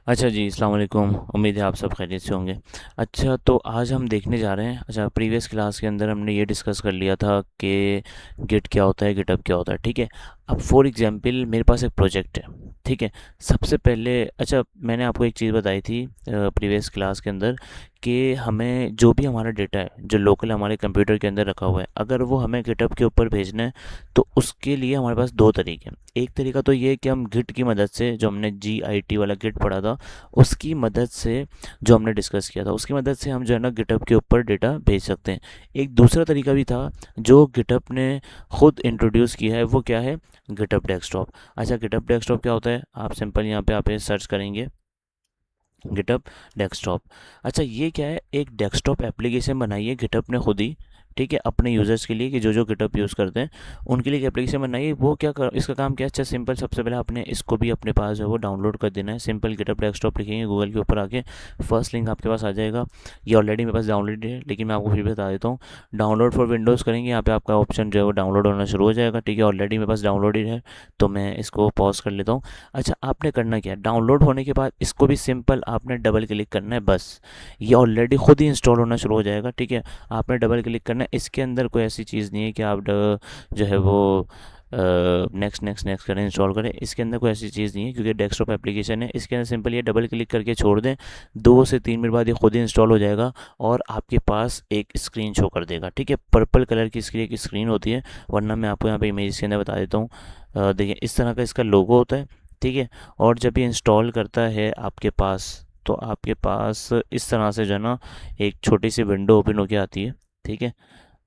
अच्छा जी, अस्सलाम वालेकुम। उम्मीद है आप सब खैरियत से होंगे। अच्छा, तो आज हम देखने जा रहे हैं। अच्छा, प्रीवियस क्लास के अंदर हमने ये डिस्कस कर लिया था कि गिट क्या होता है, गिटहब क्या होता है, ठीक है। अब फॉर एग्जांपल मेरे पास एक प्रोजेक्ट है, ठीक है। सबसे पहले अच्छा, मैंने आपको एक चीज़ बताई थी प्रीवियस क्लास के अंदर कि हमें जो भी हमारा डेटा है जो लोकल हमारे कंप्यूटर के अंदर रखा हुआ है, अगर वो हमें गिटहब के ऊपर भेजना है तो उसके लिए हमारे पास दो तरीके हैं। एक तरीका तो ये है कि हम गिट की मदद से, जो हमने GIT वाला गिट पढ़ा था उसकी मदद से, जो हमने डिस्कस किया था उसकी मदद से हम जो है ना गिटहब के ऊपर डेटा भेज सकते हैं। एक दूसरा तरीका भी था जो गिटहब ने खुद इंट्रोड्यूस किया है, वो क्या है? GitHub desktop. अच्छा, गिटहब डेस्कटॉप क्या होता है? आप सिंपल यहाँ पे आप सर्च करेंगे गिटहब डेस्कटॉप। अच्छा, ये क्या है? एक डेस्कटॉप एप्लीकेशन बनाई है गिटहब ने खुद ही, ठीक है, अपने यूज़र्स के लिए, कि जो जो गिटहब यूज़ करते हैं उनके लिए एक एप्लीकेशन बनाई है। वो क्या कर, इसका काम क्या है? अच्छा सिंपल, सबसे पहले आपने इसको भी अपने पास जो है वो डाउनलोड कर देना है। सिंपल गिटहब डेस्कटॉप लिखेंगे गूगल के ऊपर आके, फर्स्ट लिंक आपके पास आ जाएगा। ये ऑलरेडी मेरे पास डाउनलोड है, लेकिन मैं आपको फिर भी बता देता हूँ। डाउनलोड फॉर विंडोज़ करेंगे, यहाँ पे आपका ऑप्शन जो है वो डाउनलोड होना शुरू हो जाएगा, ठीक है। ऑलरेडी मेरे पास डाउनलोड ही है, तो मैं इसको पॉज कर लेता हूँ। अच्छा, आपने करना क्या है? डाउनलोड होने के बाद इसको भी सिंपल आपने डबल क्लिक करना है, बस। ये ऑलरेडी खुद ही इंस्टॉल होना शुरू हो जाएगा, ठीक है। आपने डबल क्लिक करना है। इसके अंदर कोई ऐसी चीज़ नहीं है कि आप जो है वो नेक्स्ट नेक्स्ट नेक्स्ट करें, इंस्टॉल करें। इसके अंदर कोई ऐसी चीज़ नहीं है, क्योंकि डेस्कटॉप एप्लीकेशन है। इसके अंदर सिंपल ये डबल क्लिक करके छोड़ दें, 2 से 3 मिनट बाद ये खुद ही इंस्टॉल हो जाएगा और आपके पास एक स्क्रीन शो कर देगा, ठीक है। पर्पल कलर की इसकी एक स्क्रीन होती है, वरना मैं आपको यहाँ पे इमेज के अंदर बता देता हूँ। देखिए, इस तरह का इसका लोगो होता है, ठीक है। और जब ये इंस्टॉल करता है आपके पास, तो आपके पास इस तरह से जो है ना एक छोटी सी विंडो ओपन होके आती है, ठीक है।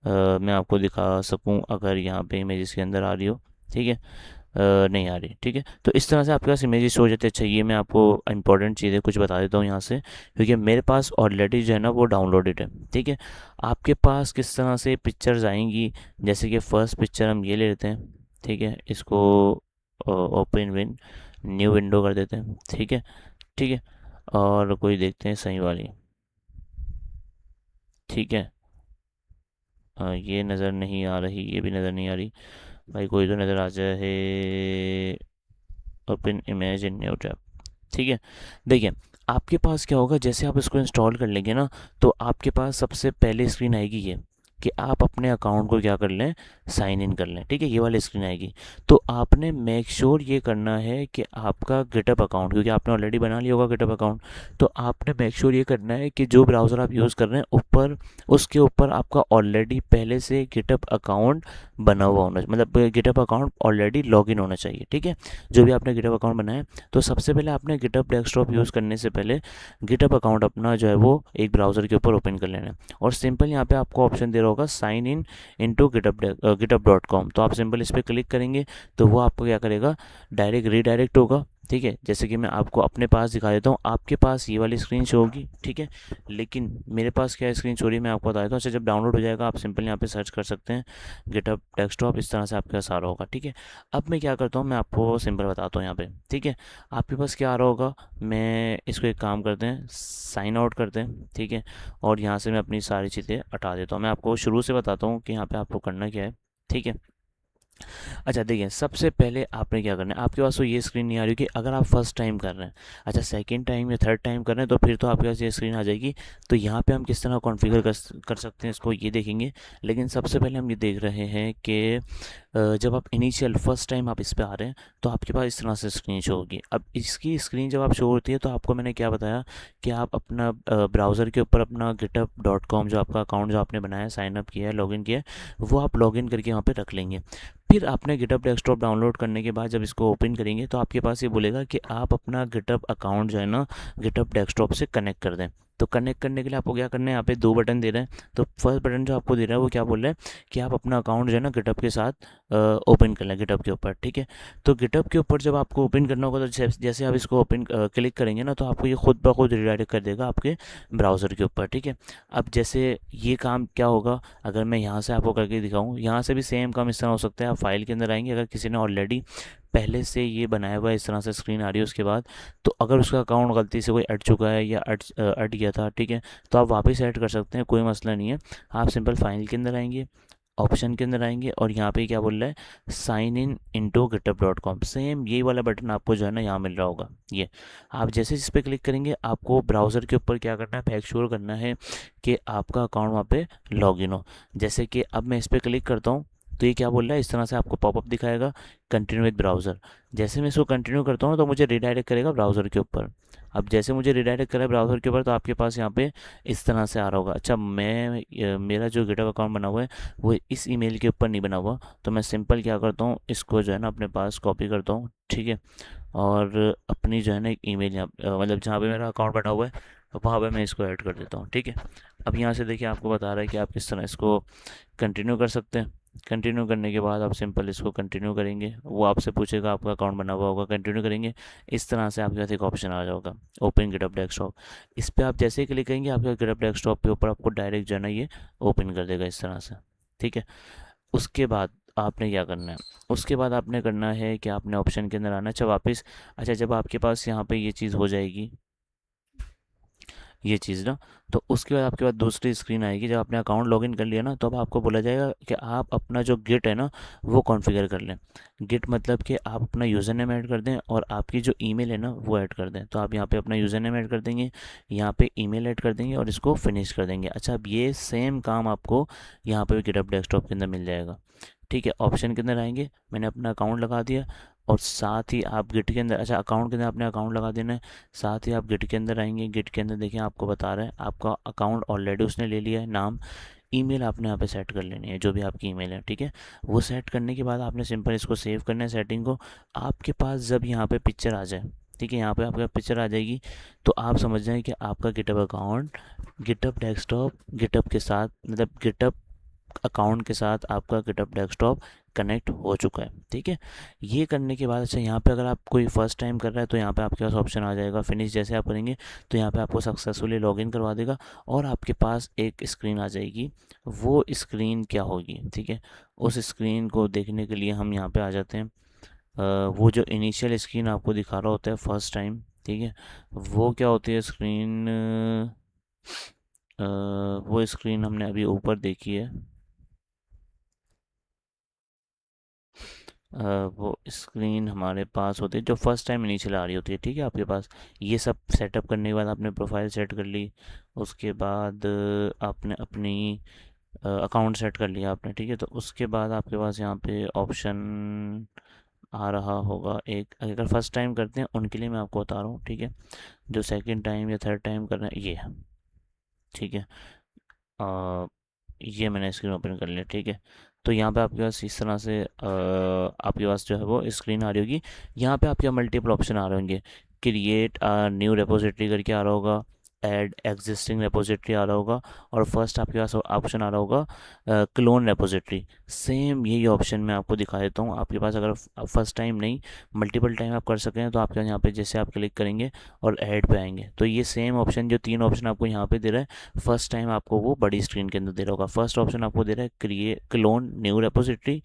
मैं आपको दिखा सकूं अगर यहाँ पे इमेज के अंदर आ रही हो, ठीक है। नहीं आ रही, ठीक है। तो इस तरह से आपके पास इमेजेस हो जाते हैं। अच्छा, ये मैं आपको इंपॉर्टेंट चीज़ें कुछ बता देता हूँ यहाँ से, क्योंकि मेरे पास ऑलरेडी जो है ना वो डाउनलोडेड है, ठीक है। आपके पास किस तरह से पिक्चर्स आएंगी? जैसे कि फर्स्ट पिक्चर हम ये ले लेते हैं, ठीक है। इसको ओपन विन न्यू विंडो कर देते हैं, ठीक है, ठीक है। और कोई देखते हैं सही वाली, ठीक है। ये नज़र नहीं आ रही, ये भी नज़र नहीं आ रही। भाई कोई तो नज़र आ जाए। Open image in new tab, ठीक है। देखिए, आपके पास क्या होगा, जैसे आप इसको इंस्टॉल कर लेंगे ना, तो आपके पास सबसे पहले स्क्रीन आएगी ये, कि आप अपने अकाउंट को क्या कर लें, साइन इन कर लें, ठीक है। ये वाली स्क्रीन आएगी। तो आपने मेक श्योर ये करना है कि आपका गिटहब अकाउंट, क्योंकि आपने ऑलरेडी बना लिया होगा गिटहब अकाउंट, तो आपने मेक श्योर ये करना है कि जो ब्राउज़र आप यूज़ कर रहे हैं ऊपर, उसके ऊपर आपका ऑलरेडी पहले से गिटहब अकाउंट बना हुआ होना, मतलब गिटहब अकाउंट ऑलरेडी लॉगिन होना चाहिए, ठीक है। जो भी आपने गिटहब अकाउंट बनाया, तो सबसे पहले आपने गिटहब डेस्कटॉप यूज़ करने से पहले गिटहब अकाउंट अपना जो है वो एक ब्राउज़र के ऊपर ओपन कर लेना है। और सिंपल यहाँ पे आपको ऑप्शन दे रहा होगा साइन इन इनटू गिटहब.com, तो आप सिंपल इस पर क्लिक करेंगे, तो वो आपको क्या करेगा, डायरेक्ट रीडायरेक्ट होगा, ठीक है। जैसे कि मैं आपको अपने पास दिखा देता हूँ, आपके पास ये वाली स्क्रीन शो होगी, ठीक है। लेकिन मेरे पास क्या स्क्रीन शो रही है मैं आपको बता देता हूँ। अच्छा, जब डाउनलोड हो जाएगा आप सिंपल यहाँ पे सर्च कर सकते हैं गिटहब डेस्कटॉप, इस तरह से आपके पास आ रहा होगा, ठीक है। अब मैं क्या करता हूँ, मैं आपको सिंपल बताता हूँ यहाँ पे, ठीक है। आपके पास क्या आ रहा होगा, मैं इसको एक काम करते हैं, साइन आउट करते हैं, ठीक है। और यहाँ से मैं अपनी सारी चीज़ें हटा देता हूँ। मैं आपको शुरू से बताता हूँ कि यहाँ पे आपको करना क्या है, ठीक है। अच्छा, देखिए, सबसे पहले आपने क्या करना है, आपके पास तो ये स्क्रीन नहीं आ रही कि अगर आप फर्स्ट टाइम कर रहे हैं। अच्छा, सेकंड टाइम या थर्ड टाइम कर रहे हैं तो फिर तो आपके पास ये स्क्रीन आ जाएगी। तो यहाँ पे हम किस तरह कॉन्फ़िगर कर सकते हैं इसको, ये देखेंगे। लेकिन सबसे पहले हम ये देख रहे हैं कि जब आप इनिशियल फर्स्ट टाइम आप इस पे आ रहे हैं, तो आपके पास इस तरह से स्क्रीन शो होगी। अब इसकी स्क्रीन जब आप शो होती है, तो आपको मैंने क्या बताया कि आप अपना ब्राउज़र के ऊपर अपना github.com जो आपका अकाउंट जो आपने बनाया, साइन अप किया है, लॉगिन किया है, वो आप लॉगिन करके वहाँ पे रख लेंगे। फिर आपने गिटहब डेस्कटॉप डाउनलोड करने के बाद जब इसको ओपन करेंगे, तो आपके पास ये बोलेगा कि आप अपना गिटहब अकाउंट जो है ना गिटहब डेस्कटॉप से कनेक्ट कर दें। तो कनेक्ट करने के लिए आपको क्या करना है, यहाँ पे 2 बटन दे रहे हैं। तो फर्स्ट बटन जो आपको दे रहा है वो क्या बोल रहा है कि आप अपना अकाउंट जो है ना गिटहब के साथ ओपन कर लें, गिटहब के ऊपर, ठीक है। तो गिटहब के ऊपर जब आपको ओपन करना होगा, तो जैसे आप इसको ओपन क्लिक करेंगे ना, तो आपको ये खुद ब खुद रिडायरेक्ट कर देगा आपके ब्राउज़र के ऊपर, ठीक है। अब जैसे ये काम क्या होगा, अगर मैं यहाँ से आपको करके दिखाऊँ, यहाँ से भी सेम काम इस तरह हो सकता है। आप फाइल के अंदर आएंगे, अगर किसी ने ऑलरेडी पहले से ये बनाया हुआ है, इस तरह से स्क्रीन आ रही है उसके बाद, तो अगर उसका अकाउंट गलती से कोई अट चुका है या अट गया था, ठीक है, तो आप वापस ऐड कर सकते हैं, कोई मसला नहीं है। आप सिंपल फाइल के अंदर आएंगे, ऑप्शन के अंदर आएंगे और यहाँ पे क्या बोल रहा है, साइन इन इंटू गिटअप.com। सेम यही वाला बटन आपको जो है ना यहाँ मिल रहा होगा। ये आप जैसे इस पर क्लिक करेंगे, आपको ब्राउज़र के ऊपर क्या करना है, मेक श्योर करना है कि आपका अकाउंट वहाँ पे लॉगिन हो। जैसे कि अब मैं इस पर क्लिक करता हूँ तो ये क्या बोल रहा है, इस तरह से आपको पॉपअप दिखाएगा, कंटिन्यू विद ब्राउज़र। जैसे मैं इसको कंटिन्यू करता हूँ तो मुझे रिडायरेक्ट करेगा ब्राउज़र के ऊपर। अब जैसे मुझे रिडायरेक्ट करा ब्राउज़र के ऊपर तो आपके पास यहाँ पे इस तरह से आ रहा होगा। अच्छा, मेरा जो गिटहब अकाउंट बना हुआ है वो इस ईमेल के ऊपर नहीं बना हुआ, तो मैं सिंपल क्या करता हूँ, इसको जो है ना अपने पास कॉपी करता हूँ, ठीक है। और अपनी जो है ना एक ईमेल यहाँ मतलब जहाँ पे मेरा अकाउंट बना हुआ है वहाँ पे मैं इसको ऐड कर देता हूँ, ठीक है। अब यहाँ से देखिए आपको बता रहा है कि आप किस तरह इसको कंटिन्यू कर सकते हैं। कंटिन्यू करने के बाद आप सिंपल इसको कंटिन्यू करेंगे, वो आपसे पूछेगा, आपका अकाउंट बना हुआ होगा, कंटिन्यू करेंगे। इस तरह से आपके पास एक ऑप्शन आ जाएगा, ओपन गिटहब डेस्कटॉप। इस पर आप जैसे ही क्लिक करेंगे आपके गिटहब डेस्कटॉप के ऊपर आपको डायरेक्ट जो है ना ये ओपन कर देगा इस तरह से, ठीक है। उसके बाद आपने क्या करना है, उसके बाद आपने करना है कि आपने ऑप्शन के अंदर आना है। अच्छा वापस, अच्छा जब आपके पास यहाँ पे ये चीज़ हो जाएगी, ये चीज़ ना, तो उसके बाद आपके पास दूसरी स्क्रीन आएगी। जब आपने अकाउंट लॉगिन कर लिया ना तो अब आपको बोला जाएगा कि आप अपना जो गिट है ना वो कॉन्फ़िगर कर लें। गिट मतलब कि आप अपना यूज़र नेम ऐड कर दें और आपकी जो ईमेल है ना वो ऐड कर दें। तो आप यहाँ पे अपना यूज़र नेम ऐड कर देंगे, यहाँ पे ईमेल ऐड कर देंगे और इसको फिनिश कर देंगे। अच्छा, अब ये सेम काम आपको यहाँ पे गिटहब डेस्कटॉप के अंदर मिल जाएगा, ठीक है। ऑप्शन के अंदर आएंगे, मैंने अपना अकाउंट लगा दिया और साथ ही आप गिट के अंदर, अच्छा अकाउंट के अंदर आपने अकाउंट लगा देना है, साथ ही आप गिट के अंदर आएंगे। गिट के अंदर देखिए आपको बता रहा है आपका अकाउंट ऑलरेडी उसने ले लिया है, नाम, ईमेल आपने यहाँ पे सेट कर लेनी है, जो भी आपकी ईमेल है, ठीक है। वो सेट करने के बाद आपने सिंपल इसको सेव करना है सेटिंग को। आपके पास जब यहाँ पे पिक्चर आ जाए, ठीक है, यहाँ पे आपका पिक्चर आ जाएगी तो आप समझ जाएं कि आपका GitHub account GitHub desktop GitHub के साथ, मतलब गिटहब अकाउंट के साथ आपका गिटहब डेस्कटॉप कनेक्ट हो चुका है, ठीक है। ये करने के बाद अच्छा यहाँ पे अगर आप कोई फर्स्ट टाइम कर रहा है तो यहाँ पे आपके पास ऑप्शन आ जाएगा फिनिश। जैसे आप करेंगे तो यहाँ पे आपको सक्सेसफुली लॉगिन करवा देगा और आपके पास एक स्क्रीन आ जाएगी। वो स्क्रीन क्या होगी, ठीक है, उस स्क्रीन को देखने के लिए हम यहाँ पे आ जाते हैं। वो जो इनिशियल स्क्रीन आपको दिखा रहा होता है फर्स्ट टाइम, ठीक है, वो क्या होती है स्क्रीन, वो स्क्रीन हमने अभी ऊपर देखी है। वो स्क्रीन हमारे पास होती है जो फर्स्ट टाइम इनिशियल आ रही होती है, ठीक है आपके पास। ये सब सेटअप करने के बाद आपने प्रोफाइल सेट कर ली, उसके बाद आपने अपनी अकाउंट सेट कर लिया आपने, ठीक है। तो उसके बाद आपके पास यहाँ पे ऑप्शन आ रहा होगा एक, अगर फर्स्ट टाइम करते हैं उनके लिए मैं आपको बता रहा हूँ, ठीक है। जो सेकंड टाइम या थर्ड टाइम कर रहे हैं ये है, ठीक है। ये मैंने स्क्रीन ओपन कर लिया, ठीक है। तो यहाँ पे आपके पास इस तरह से आपके पास जो है वो स्क्रीन आ रही होगी। यहाँ पे आपके मल्टीपल ऑप्शन आ रहे होंगे, क्रिएट न्यू रेपोजिटरी करके आ रहा होगा, ऐड एग्जिस्टिंग रेपोजिटरी आ रहा होगा और फर्स्ट आपके पास ऑप्शन आ रहा होगा क्लोन रेपोजिटरी। सेम यही ऑप्शन मैं आपको दिखा देता हूँ। आपके पास अगर फर्स्ट टाइम नहीं मल्टीपल टाइम आप कर सकें तो आपके यहाँ पे जैसे आप क्लिक करेंगे और ऐड पे आएंगे तो ये सेम ऑप्शन, जो तीन ऑप्शन आपको यहाँ पे दे रहा है, फर्स्ट टाइम आपको वो बड़ी स्क्रीन के अंदर दे रहा होगा। फर्स्ट ऑप्शन आपको दे रहा है क्रिएट क्लोन न्यू रेपोजिटरी,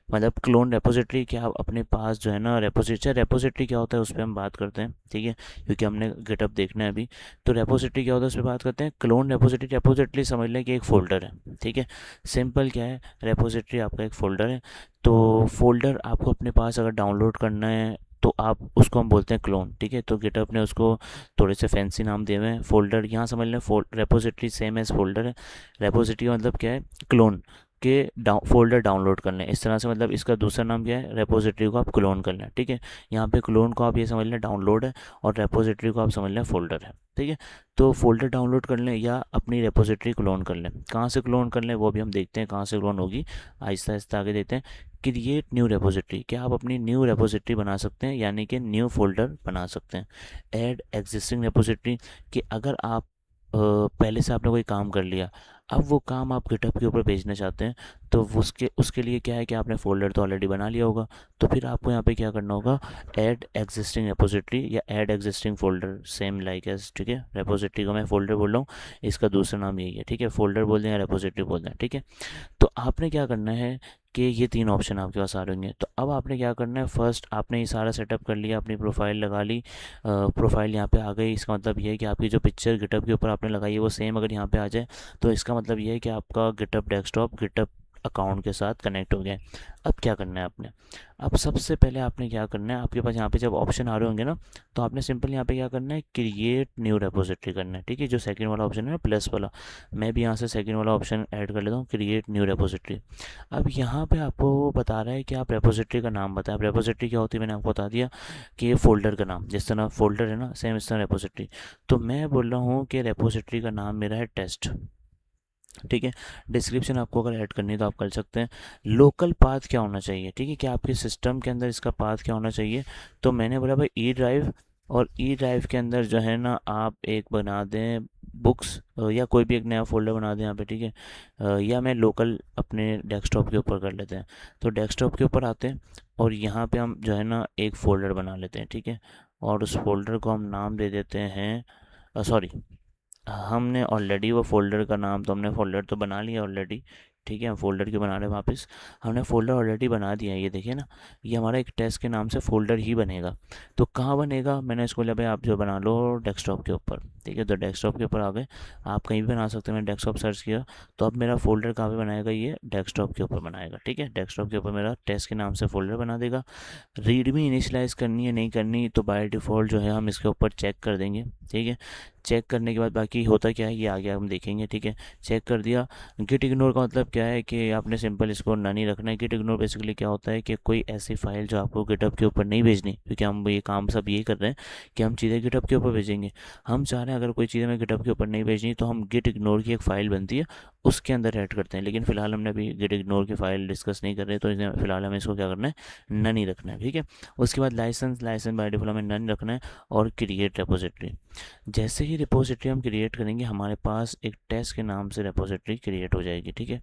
मतलब क्लोन रेपोजिटरी क्या आप अपने पास जो है ना रेपोजिटरी, रेपोजिटरी क्या होता है उस पर हम बात करते हैं, ठीक है, क्योंकि हमने गिटहब देखना है अभी। तो रेपोजिटरी क्या होता है उस पर बात करते हैं। क्लोन रेपोजिटरी, रेपोजिटरी समझ लें कि एक फ़ोल्डर है, ठीक है। सिंपल क्या है, रेपोजिटरी आपका एक फ़ोल्डर है। तो फोल्डर आपको अपने पास अगर डाउनलोड करना है तो आप उसको हम बोलते हैं क्लोन, ठीक है। तो गिटहब ने उसको थोड़े से फैंसी नाम दिए हुए हैं। फोल्डर यहाँ समझ लें, रेपोजिटरी सेम एज फोल्डर है। रेपोजिटरी का मतलब क्या है, क्लोन के फोल्डर डाउनलोड कर लें, इस तरह से, मतलब इसका दूसरा नाम क्या है, रेपोजिटरी को आप क्लोन कर लें, ठीक है। यहाँ पे क्लोन को आप ये समझ लें डाउनलोड है और रेपोजिटरी को आप समझ लें फोल्डर है, ठीक है। तो फोल्डर डाउनलोड कर लें या अपनी रेपोजिटरी क्लोन कर लें। कहाँ से क्लोन कर लें वो भी हम देखते हैं, कहाँ से क्लोन होगी आहिस्ता आहिस्ता आगे देखते हैं। क्रिएट न्यू रेपोजिटरी, क्या आप अपनी न्यू रेपोजिटरी बना सकते हैं, यानी कि न्यू फोल्डर बना सकते हैं। ऐड एग्जिस्टिंग रेपोजिटरी, कि अगर आप पहले से आपने कोई काम कर लिया, अब वो काम आप गिटहब के ऊपर भेजना चाहते हैं, तो उसके उसके लिए क्या है कि आपने फ़ोल्डर तो ऑलरेडी बना लिया होगा। तो फिर आपको यहाँ पे क्या करना होगा, ऐड एग्जिस्टिंग रेपोजिटरी या add existing folder, same like as, ठीक है। रेपोजिटरी को मैं फ़ोल्डर बोल रहा हूँ, इसका दूसरा नाम यही है, ठीक है। फ़ोल्डर बोल दें या रेपोजिटरी बोल दें, ठीक है। तो आपने क्या करना है कि ये तीन ऑप्शन आपके पास आ रहे होंगे। तो अब आपने क्या करना है, फर्स्ट आपने ये सारा सेटअप कर लिया, अपनी प्रोफाइल लगा ली, प्रोफाइल यहाँ पे आ गई। इसका मतलब ये है कि आपकी जो पिक्चर गिटहब के ऊपर आपने लगाई है वो सेम अगर यहाँ पे आ जाए तो इसका मतलब ये है कि आपका गिटहब डेस्कटॉप गिटहब अकाउंट के साथ कनेक्ट हो गया है। अब क्या करना है आपने, अब सबसे पहले आपने क्या करना है, आपके पास यहाँ पे जब ऑप्शन आ रहे होंगे ना, तो आपने सिंपल यहाँ पे क्या करना है, क्रिएट न्यू रेपोजिटरी करना है। ठीक है, जो सेकंड वाला ऑप्शन है ना प्लस वाला, मैं भी यहाँ से सेकंड वाला ऑप्शन ऐड कर लेता हूँ, क्रिएट न्यू रेपोजिटरी। अब यहाँ पे आपको बता रहा है कि आप रेपोजिटरी का नाम बताएं। अब रेपोजिटरी क्या होती है मैंने आपको बता दिया कि ये फोल्डर का नाम, जिस तरह फोल्डर है ना सेम इस तरह रेपोजिटरी। तो मैं बोल रहा हूँ कि रेपोजिटरी का नाम मेरा है टेस्ट। ठीक है, डिस्क्रिप्शन आपको अगर ऐड करनी है तो आप कर सकते हैं। लोकल पाथ क्या होना चाहिए, ठीक है, कि आपके सिस्टम के अंदर इसका पाथ क्या होना चाहिए। तो मैंने बोला भाई ई ड्राइव, और ई ड्राइव के अंदर जो है ना आप एक बना दें बुक्स, या कोई भी एक नया फोल्डर बना दें यहाँ पे। ठीक है, या मैं लोकल अपने डेस्कटॉप के ऊपर कर लेते हैं। तो डेस्कटॉप के ऊपर आते हैं और यहाँ पे हम जो है ना एक फ़ोल्डर बना लेते हैं। ठीक है, और उस फोल्डर को हम नाम दे देते हैं, सॉरी, हमने ऑलरेडी वो फ़ोल्डर का नाम, तो हमने फ़ोल्डर तो बना लिया ऑलरेडी। ठीक है, हम फ़ोल्डर क्यों बना रहे हैं वापस, हमने फ़ोल्डर ऑलरेडी बना दिया है। ये देखिए ना, ये हमारा एक टेस्ट के नाम से फ़ोल्डर ही बनेगा। तो कहाँ बनेगा, मैंने इसको बोला भाई आप जो बना लो डेस्कटॉप के ऊपर। ठीक है, तो डेस्कटॉप के ऊपर आ गए, आप कहीं भी बना सकते हैं। मैंने डेस्कटॉप सर्च किया, तो अब मेरा फ़ोल्डर कहाँ पे बनाएगा, ये डेस्कटॉप के ऊपर बनाएगा। ठीक है, डेस्कटॉप के ऊपर मेरा टेस्ट के नाम से फ़ोल्डर बना देगा। रीडमी इनिशलाइज़ करनी है नहीं करनी, तो बाय डिफ़ॉल्ट जो है हम इसके ऊपर चेक कर देंगे। ठीक है, चेक करने के बाद बाकी होता क्या है ये आगे हम देखेंगे। ठीक है, चेक कर दिया। गिट इग्नोर का मतलब क्या है कि आपने सिंपल इसको नन ही रखना है। गिट इग्नोर बेसिकली क्या होता है कि कोई ऐसी फाइल जो आपको गिटहब के ऊपर नहीं भेजनी, क्योंकि हम ये काम सब ये कर रहे हैं कि हम चीज़ें गिटहब के ऊपर भेजेंगे। हम चाह रहे हैं अगर कोई चीज़ हमें गिटहब के ऊपर नहीं भेजनी, तो हम गिट इग्नोर की एक फ़ाइल बनती है उसके अंदर ऐड करते हैं। लेकिन फिलहाल हमने अभी गिट इग्नोर की फ़ाइल डिस्कस नहीं कर रहे, तो फिलहाल हमें इसको क्या करना है, नन ही रखना है। ठीक है, उसके बाद लाइसेंस, लाइसेंस बाय डिफ़ॉल्ट हमें नन रखना है। और क्रिएट रेपोजिटरी, जैसे ही रिपोजिटरी हम क्रिएट करेंगे हमारे पास एक टेस्ट के नाम से रिपोजिटरी क्रिएट हो जाएगी। ठीक है,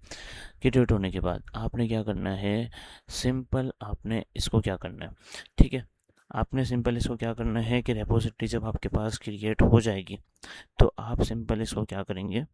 क्रिएट होने के बाद आपने क्या करना है, सिंपल आपने इसको क्या करना है, ठीक है, आपने सिंपल इसको क्या करना है कि रिपोजिटरी जब आपके पास क्रिएट हो जाएगी, तो आप सिंपल इसको क्या करेंगे,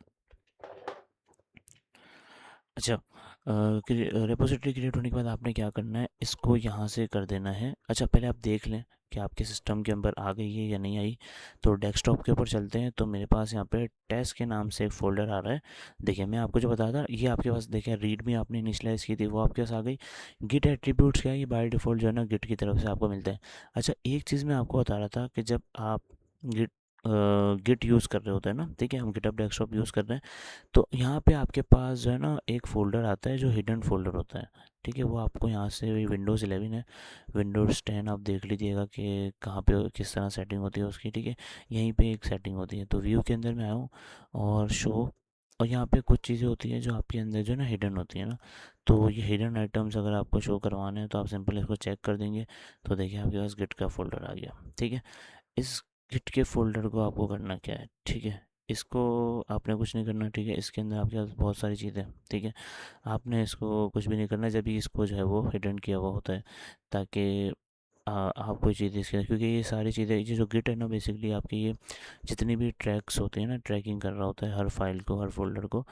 अच्छा, रिपोजिटरी क्रिएट होने के बाद आपने क्या करना है, इसको यहाँ से कर देना है। अच्छा, पहले आप देख लें कि आपके सिस्टम के अंदर आ गई है या नहीं आई। तो डेस्कटॉप के ऊपर चलते हैं, तो मेरे पास यहाँ पे टेस्ट के नाम से एक फ़ोल्डर आ रहा है। देखिए मैं आपको जो बताया था ये आपके पास, देखिए रीड में आपने इनिशियलाइज़ की थी वो आपके पास आ गई। गिट एट्रीब्यूट्स क्या है, ये बाय डिफ़ॉल्ट जो है ना गिट की तरफ से आपको मिलता है। अच्छा, एक चीज़ मैं आपको बता रहा था कि जब आप गिट गिट यूज़ कर रहे होते हैं ना, ठीक है, हम गिटअप डेस्कटॉप यूज़ कर रहे हैं, तो यहाँ पे आपके पास जो है ना एक फ़ोल्डर आता है जो हिडन फ़ोल्डर होता है। ठीक है, वो आपको यहाँ से, विंडोज़ 11 है, विंडोज़ 10 आप देख लीजिएगा कि कहाँ पे किस तरह सेटिंग होती है उसकी। ठीक है, यहीं पे एक सेटिंग होती है। तो व्यू के अंदर मैं आया हूँ और शो, और यहाँ पे कुछ चीज़ें होती हैं जो आपके अंदर जो है ना हिडन होती है ना। तो ये हिडन आइटम्स अगर आपको शो करवाने हैं तो आप सिंपल इसको चेक कर देंगे। तो देखिए आपके पास गिट का फ़ोल्डर आ गया। ठीक है, इस गिट के फ़ोल्डर को आपको करना क्या है, ठीक है, इसको आपने कुछ नहीं करना। ठीक है, इसके अंदर आपके पास बहुत सारी चीज़ें, ठीक है, आपने इसको कुछ भी नहीं करना जब भी इसको जो है वो हिडन किया हुआ होता है, ताकि आप कोई चीज़ इसके, क्योंकि ये सारी चीज़ें, ये जो गिट है ना बेसिकली आपकी ये जितनी भी ट्रैक्स होते हैं ना, ट्रैकिंग कर रहा होता है हर फाइल को, हर फोल्डर को।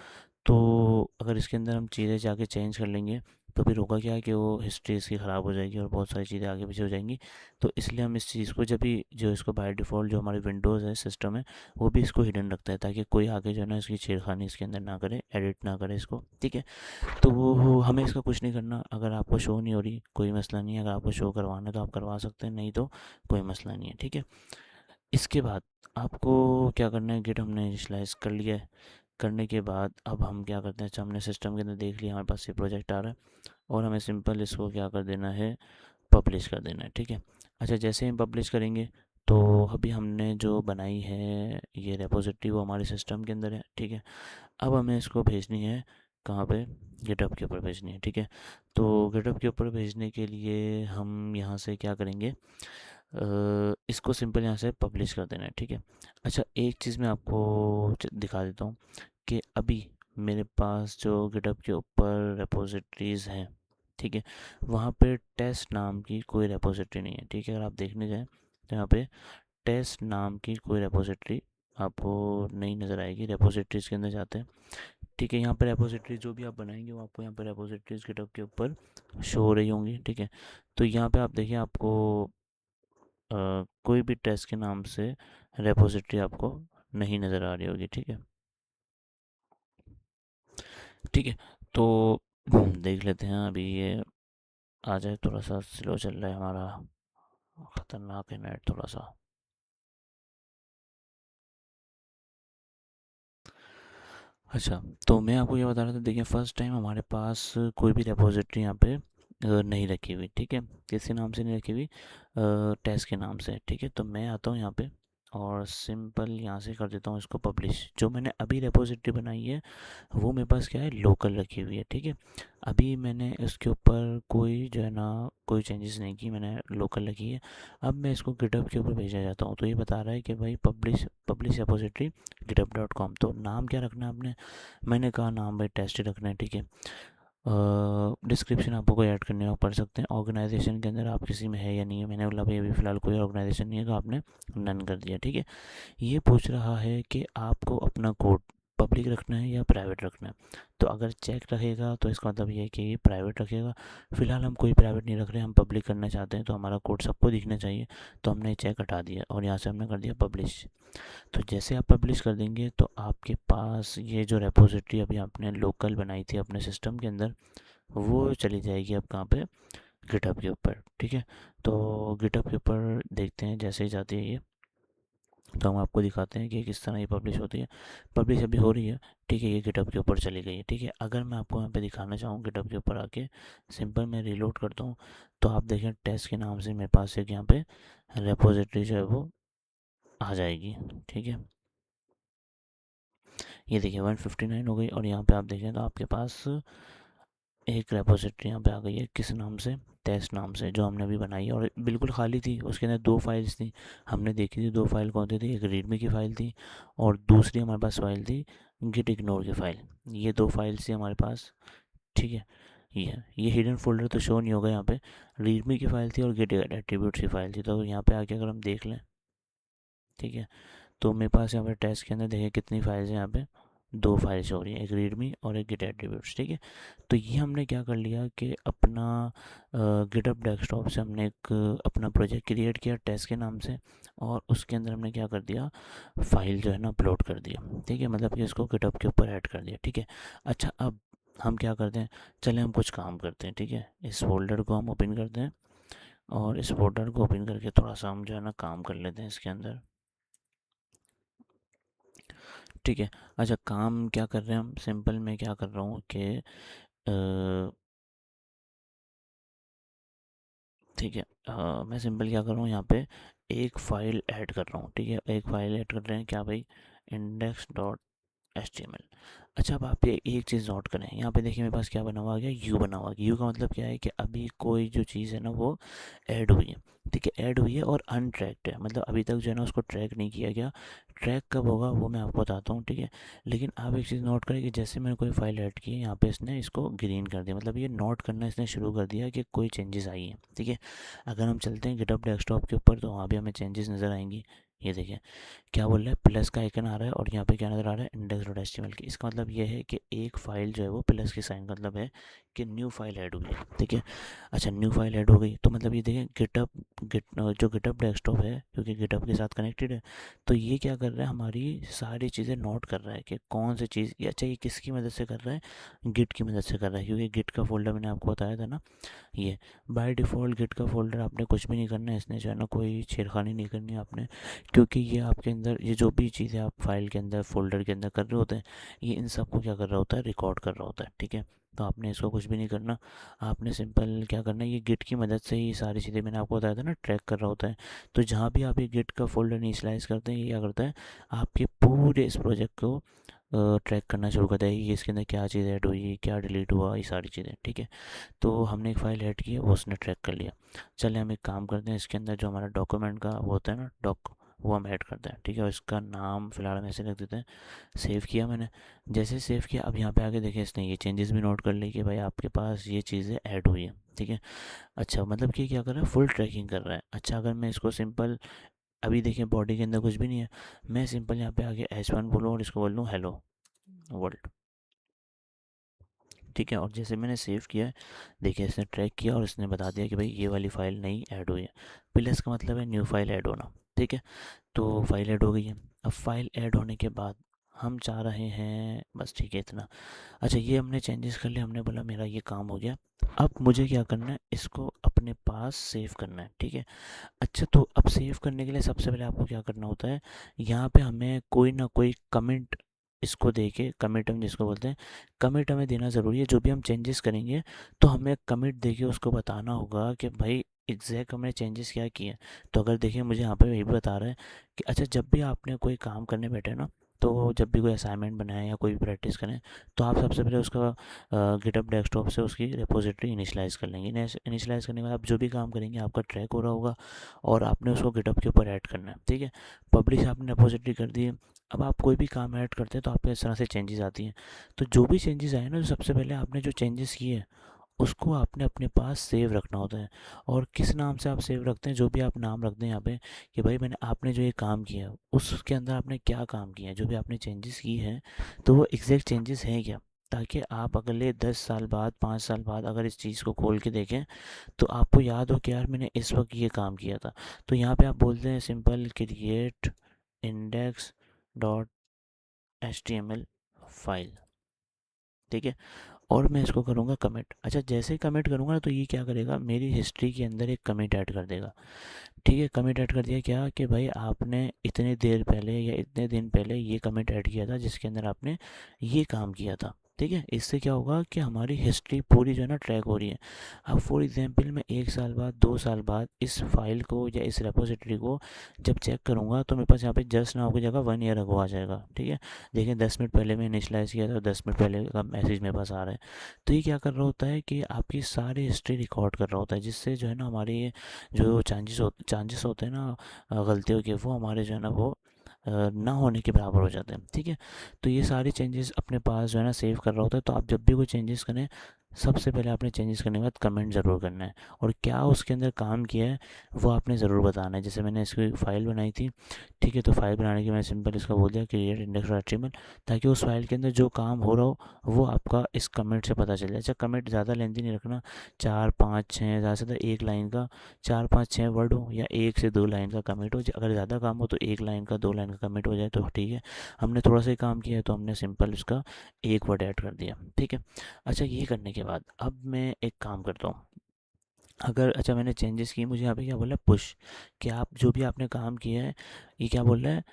तो अगर इसके अंदर हम चीज़ें जाके चेंज कर लेंगे, तो फिर होगा क्या है कि वो हिस्ट्री इसकी ख़राब हो जाएगी और बहुत सारी चीज़ें आगे पीछे हो जाएंगी। तो इसलिए हम इस चीज़ को जब भी, जो इसको बाय डिफ़ॉल्ट जो हमारे विंडोज़ है सिस्टम है, वो भी इसको हिडन रखता है, ताकि कोई आगे जो है ना इसकी छेड़खानी इसके अंदर ना करे, एडिट ना करे इसको। ठीक है, तो वो हमें इसका कुछ नहीं करना। अगर आपको शो नहीं हो रही कोई मसला नहीं है, अगर आपको शो करवाना है तो आप करवा सकते हैं, नहीं तो कोई मसला नहीं है। ठीक है, इसके बाद आपको क्या करना है, गिट हमने इनिशियलाइज़ कर लिया है। करने के बाद अब हम क्या करते हैं, अच्छा हमने सिस्टम के अंदर देख लिया हमारे पास ये प्रोजेक्ट आ रहा है, और हमें सिंपल इसको क्या कर देना है, पब्लिश कर देना है। ठीक है, अच्छा, जैसे हम पब्लिश करेंगे तो अभी हमने जो बनाई है ये रेपोजिटरी वो हमारे सिस्टम के अंदर है। ठीक है, अब हमें इसको भेजनी है कहाँ पे, गिटहब के ऊपर भेजनी है। ठीक है, तो गिटहब के ऊपर भेजने के लिए हम यहाँ से क्या करेंगे, इसको सिंपल यहाँ से पब्लिश कर देना है। ठीक है, अच्छा, एक चीज़ मैं आपको दिखा देता हूँ कि अभी मेरे पास जो गिटहब के ऊपर रेपोजिटरीज़ हैं, ठीक है, वहाँ पे टेस्ट नाम की कोई रेपोजिटरी नहीं है। ठीक है, अगर आप देखने जाएँ तो यहाँ पे टेस्ट नाम की कोई रेपोजिटरी आपको नहीं नज़र आएगी। रेपोजिटरीज़ के अंदर जाते हैं, ठीक है, यहाँ पे रेपोजिटरी जो भी आप बनाएंगे वो आपको यहाँ पे रेपोजिटरीज़ गिटहब के ऊपर शो हो रही होंगी। ठीक है, तो यहाँ पे आप देखिए आपको कोई भी टेस्ट के नाम से रेपोजिटरी आपको नहीं नज़र आ रही होगी। ठीक है, ठीक है, तो देख लेते हैं अभी ये आ जाए। थोड़ा सा स्लो चल रहा है हमारा, ख़तरनाक है नेट थोड़ा सा। अच्छा, तो मैं आपको ये बता रहा था, देखिए फर्स्ट टाइम हमारे पास कोई भी रेपोजिटरी यहाँ पे नहीं रखी हुई, ठीक है। किसी नाम से नहीं रखी हुई, टेस्ट के नाम से, ठीक है। तो मैं आता हूँ यहाँ पे और सिंपल यहाँ से कर देता हूँ इसको पब्लिश। जो मैंने अभी रेपोजिटरी बनाई है वो मेरे पास क्या है, लोकल रखी हुई है, ठीक है। अभी मैंने इसके ऊपर कोई जो है ना कोई चेंजेस नहीं की, मैंने लोकल रखी है। अब मैं इसको गिटहब के ऊपर भेजा जाता हूँ, तो ये बता रहा है कि भाई पब्लिश पब्लिश रेपोजिटरी गिटहब.com। तो नाम क्या रखना है आपने, मैंने कहा नाम भाई टेस्ट ही रखना है, ठीक है। डिस्क्रिप्शन आपको कोई ऐड करने हो पढ़ सकते हैं। ऑर्गेनाइजेशन के अंदर आप किसी में है या नहीं है, मैंने बोला भाई अभी फ़िलहाल कोई ऑर्गेनाइजेशन नहीं है, तो आपने नन कर दिया, ठीक है। ये पूछ रहा है कि आपको अपना कोड पब्लिक रखना है या प्राइवेट रखना है। तो अगर चेक रहेगा तो इसका मतलब ये है कि ये प्राइवेट रखेगा। फिलहाल हम कोई प्राइवेट नहीं रख रहे, हम पब्लिक करना चाहते हैं, तो हमारा कोड सबको दिखना चाहिए। तो हमने चेक हटा दिया और यहाँ से हमने कर दिया पब्लिश। तो जैसे आप पब्लिश कर देंगे तो आपके पास ये जो रेपोजिटरी अभी आपने लोकल बनाई थी अपने सिस्टम के अंदर, वो चली जाएगी अब कहाँ पे, गिटहब के ऊपर, ठीक है। तो गिटहब के ऊपर देखते हैं जैसे ही जाती है ये, तो हम आपको दिखाते हैं कि किस तरह ये पब्लिश होती है। पब्लिश अभी हो रही है, ठीक है। ये गिटहब के ऊपर चली गई है, ठीक है। अगर मैं आपको यहाँ पे दिखाना चाहूँ गिटहब के ऊपर आके, सिंपल मैं रीलोड करता हूँ, तो आप देखें टेस्ट के नाम से मेरे पास एक यहाँ पे रेपोजिटरी जो है वो आ जाएगी, ठीक है। ये देखिए 159 हो गई, और यहाँ पे आप देखें तो आपके पास एक रेपोजिटरी यहाँ पे आ गई है, किस नाम से, टेस्ट नाम से, जो हमने अभी बनाई है। और बिल्कुल खाली थी, उसके अंदर दो फाइल्स थी, हमने देखी थी। दो फाइल कौन सी थी, एक रीडमी की फ़ाइल थी और दूसरी हमारे पास फाइल थी गिट इग्नोर की फ़ाइल। ये दो फाइल्स थी हमारे पास, ठीक है। ये हिडन फोल्डर तो शो नहीं होगा यहाँ पे। रीडमी की फ़ाइल थी और गिट एट्रीब्यूट्स की फ़ाइल थी। तो यहाँ पे आके अगर हम देख लें, ठीक है, तो मेरे पास यहाँ पे टेस्ट के अंदर देखिए कितनी फाइल्स हैं यहाँ पे, दो फाइल्स हो रही हैं, एक रीडमी और एक गिट एट्रीब्यूट्स, ठीक है। तो ये हमने क्या कर लिया कि अपना गिटअप डेस्कटॉप से हमने एक अपना प्रोजेक्ट क्रिएट किया टेस्ट के नाम से, और उसके अंदर हमने क्या कर दिया, फाइल जो है ना अपलोड कर दिया, ठीक है। मतलब कि इसको गिटअप के ऊपर ऐड कर दिया, ठीक है। अच्छा, अब हम क्या करते हैं, चले हम कुछ काम करते हैं, ठीक है। इस फोल्डर को हम ओपन करते हैं, और इस फोल्डर को ओपन करके थोड़ा सा हम जो है ना काम कर लेते हैं इसके अंदर, ठीक है। अच्छा, काम क्या कर रहे हैं हम, सिंपल मैं क्या कर रहा हूँ कि ठीक है, मैं सिंपल क्या कर रहा हूँ यहाँ पे, एक फ़ाइल ऐड कर रहा हूँ, ठीक है। एक फ़ाइल ऐड कर रहे हैं क्या भाई, इंडेक्स डॉट HTML। अच्छा, अब आप ये एक चीज़ नोट करें, यहाँ पे देखिए मेरे पास क्या बना हुआ आ गया, यू बना हुआ। यू का मतलब क्या है कि अभी कोई जो चीज़ है ना वो ऐड हुई है, ठीक है। ऐड हुई है और अनट्रैक्ड है, मतलब अभी तक जो है ना उसको ट्रैक नहीं किया गया। ट्रैक कब होगा वो मैं आपको बताता हूँ, ठीक है। लेकिन आप एक चीज़ नोट करें कि जैसे मैंने कोई फाइल ऐड की है, यहाँ पे इसने इसको ग्रीन कर दिया, मतलब ये नोट करना इसने शुरू कर दिया कि कोई चेंजेस आई हैं, ठीक है। अगर हम चलते हैं गिटहब डेस्कटॉप के ऊपर, तो वहाँ भी हमें चेंजेस नज़र आएंगी। ये देखिए क्या बोल रहा है, प्लस का आइकन आ रहा है, और यहाँ पे क्या नज़र आ रहा है, इंडेक्स डॉट एच की। इसका मतलब ये है कि एक फ़ाइल जो है वो प्लस के साइन का मतलब है कि न्यू फाइल ऐड हुई है, ठीक है। अच्छा, न्यू फाइल ऐड हो गई, तो मतलब ये देखें गिटअप जो गिटअप डेस्कटॉप है, क्योंकि गिटअप के साथ कनेक्टेड है, तो ये क्या कर रहा है, हमारी सारी चीज़ें नोट कर रहा है कि कौन सी चीज़, अच्छा ये किसकी मदद से कर रहा है, गिट की मदद से कर रहा है, क्योंकि गिट का फोल्डर मैंने आपको बताया था ना। ये बाय डिफ़ॉल्ट गिट का फोल्डर आपने कुछ भी नहीं करना है, इसने जो है ना कोई छेड़खानी नहीं करनी है आपने, क्योंकि ये आपके अंदर ये जो भी चीज़ें आप फाइल के अंदर फोल्डर के अंदर कर रहे होते हैं, ये इन सबको क्या कर रहा होता है, रिकॉर्ड कर रहा होता है, ठीक है। तो आपने इसको कुछ भी नहीं करना, आपने सिंपल क्या करना है, ये गिट की मदद से ही सारी चीज़ें मैंने आपको बताया था ना ट्रैक कर रहा होता है। तो जहाँ भी आप ये गिट का फोल्डर इनिशियलाइज़ करते हैं, ये क्या करता है, आपके पूरे इस प्रोजेक्ट को ट्रैक करना शुरू करता है कि इसके अंदर क्या चीज़ ऐड हुई, क्या डिलीट हुआ, ये सारी चीज़ें, ठीक है। तो हमने एक फ़ाइल ऐड की है, वो उसने ट्रैक कर लिया। चले हम एक काम करते हैं, इसके अंदर जो हमारा डॉक्यूमेंट का वो होता है ना डॉक, वो हम ऐड करते हैं, ठीक है। और इसका नाम फ़िलहाल हम ऐसे रख देते हैं। सेव किया मैंने, जैसे सेव किया, अब यहाँ पे आके देखें इसने ये चेंजेस भी नोट कर ली कि भाई आपके पास ये चीज़ें ऐड हुई है, ठीक है। अच्छा, मतलब कि क्या कर रहा है, फुल ट्रैकिंग कर रहा है। अच्छा, अगर मैं इसको सिंपल, अभी देखें बॉडी के अंदर कुछ भी नहीं है, मैं सिंपल यहाँ पे आके H1 बोलूँ और इसको बोल दूँ हेलो वर्ल्ड, ठीक है। और जैसे मैंने सेव किया है, देखिए इसने ट्रैक किया और इसने बता दिया कि भाई ये वाली फ़ाइल नई ऐड हुई है। प्लस का मतलब है न्यू फाइल ऐड होना, ठीक है। तो फाइल ऐड हो गई है। अब फाइल ऐड होने के बाद, हम चाह रहे हैं बस, ठीक है इतना। अच्छा ये हमने चेंजेस कर लिया, हमने बोला मेरा ये काम हो गया। अब मुझे क्या करना है, इसको अपने पास सेव करना है, ठीक है। अच्छा तो अब सेव करने के लिए सबसे पहले आपको क्या करना होता है, यहाँ पे हमें कोई ना कोई कमेंट, इसको दे के कमिट हम जिसको बोलते हैं, कमिट हमें देना ज़रूरी है। जो भी हम चेंजेस करेंगे तो हमें कमिट दे के उसको बताना होगा कि भाई एग्जैक्ट हमने चेंजेस क्या किए हैं। तो अगर देखिए मुझे यहाँ पे यही भी बता रहा है कि अच्छा जब भी आपने कोई काम करने बैठे ना, तो जब भी कोई असाइनमेंट बनाए या कोई भी प्रैक्टिस करें, तो आप सबसे पहले उसका गिटअप डेस्कटॉप से उसकी रिपोजिटरी इनिशलाइज़ कर लेंगे। इनिशलाइज़ करने के बाद आप जो भी काम करेंगे आपका ट्रैक हो रहा होगा और आपने उसको गिटअप के ऊपर ऐड करना है, ठीक है। पब्लिश आपने रिपोजिटरी कर दी है। अब आप कोई भी काम ऐड करते हैं तो आपको इस तरह से चेंजेस आती हैं। तो जो भी चेंजेस आए ना, तो सबसे पहले आपने जो चेंजेस किए हैं उसको आपने अपने पास सेव रखना होता है। और किस नाम से आप सेव रखते हैं, जो भी आप नाम रखते हैं यहाँ पे कि भाई मैंने आपने जो ये काम किया है उसके अंदर आपने क्या काम किया है, जो भी आपने चेंजेस की हैं तो वो एग्जैक्ट चेंजेस हैं क्या, ताकि आप अगले 10 साल बाद 5 साल बाद अगर इस चीज़ को खोल के देखें तो आपको याद हो कि यार मैंने इस वक्त ये काम किया था। तो यहाँ पे आप बोलते हैं simple create index dot H T M L file, ठीक है। और मैं इसको करूँगा कमिट। अच्छा जैसे ही कमिट करूँगा ना, तो ये क्या करेगा, मेरी हिस्ट्री के अंदर एक कमिट ऐड कर देगा, ठीक है। कमिट ऐड कर दिया क्या कि भाई आपने इतनी देर पहले या इतने दिन पहले ये कमिट ऐड किया था जिसके अंदर आपने ये काम किया था, ठीक है। इससे क्या होगा कि हमारी हिस्ट्री पूरी जो है ना ट्रैक हो रही है। अब फॉर एग्जांपल मैं 1 साल बाद 2 साल बाद इस फाइल को या इस रेपोजिटरी को जब चेक करूँगा तो मेरे पास यहाँ पे जस्ट नाउ की जगह 1 ईयर अगो आ जाएगा, ठीक है। देखिए 10 मिनट पहले मैं इनिशलाइज़ किया था, 10 मिनट पहले का मैसेज मेरे पास आ रहा है। तो ये क्या कर रहा होता है कि आपकी सारी हिस्ट्री रिकॉर्ड कर रहा होता है, जिससे जो है ना हमारी जो चांसेस होते हैं ना गलतियों के, वो हमारे जो है ना वो ना होने के बराबर हो जाते हैं, ठीक है। तो ये सारे चेंजेस अपने पास जो है ना सेव कर रहा होता है। तो आप जब भी कोई चेंजेस करें, सबसे पहले आपने चेंजेस करने के बाद कमेंट ज़रूर करना है, और क्या उसके अंदर काम किया है वो आपने ज़रूर बताना है। जैसे मैंने इसकी फाइल बनाई थी, ठीक है, तो फाइल बनाने के मैंने सिंपल इसका बोल दिया क्रिएट इंडेक्स डॉट एचटीएमएल, ताकि उस फाइल के अंदर जो काम हो रहा हो वो आपका इस कमेंट से पता चल जाए। अच्छा कमेंट ज़्यादा लेंथी नहीं रखना, 4 5 6 ज़्यादा से ज़्यादा 1 लाइन का 4 5 6 वर्ड हो, या 1 से 2 लाइन का कमिट हो। अगर ज़्यादा काम हो तो 1 लाइन का 2 लाइन का कमिट हो जाए तो ठीक है। हमने थोड़ा सा ही काम किया है तो हमने सिंपल इसका 1 वर्ड ऐड कर दिया, ठीक है। अच्छा ये करने के बाद अब मैं एक काम करता हूँ। अगर अच्छा मैंने चेंजेस किए, मुझे यहाँ पे क्या बोला है, पुश, कि आप जो भी आपने काम किया है, ये क्या बोल रहा है,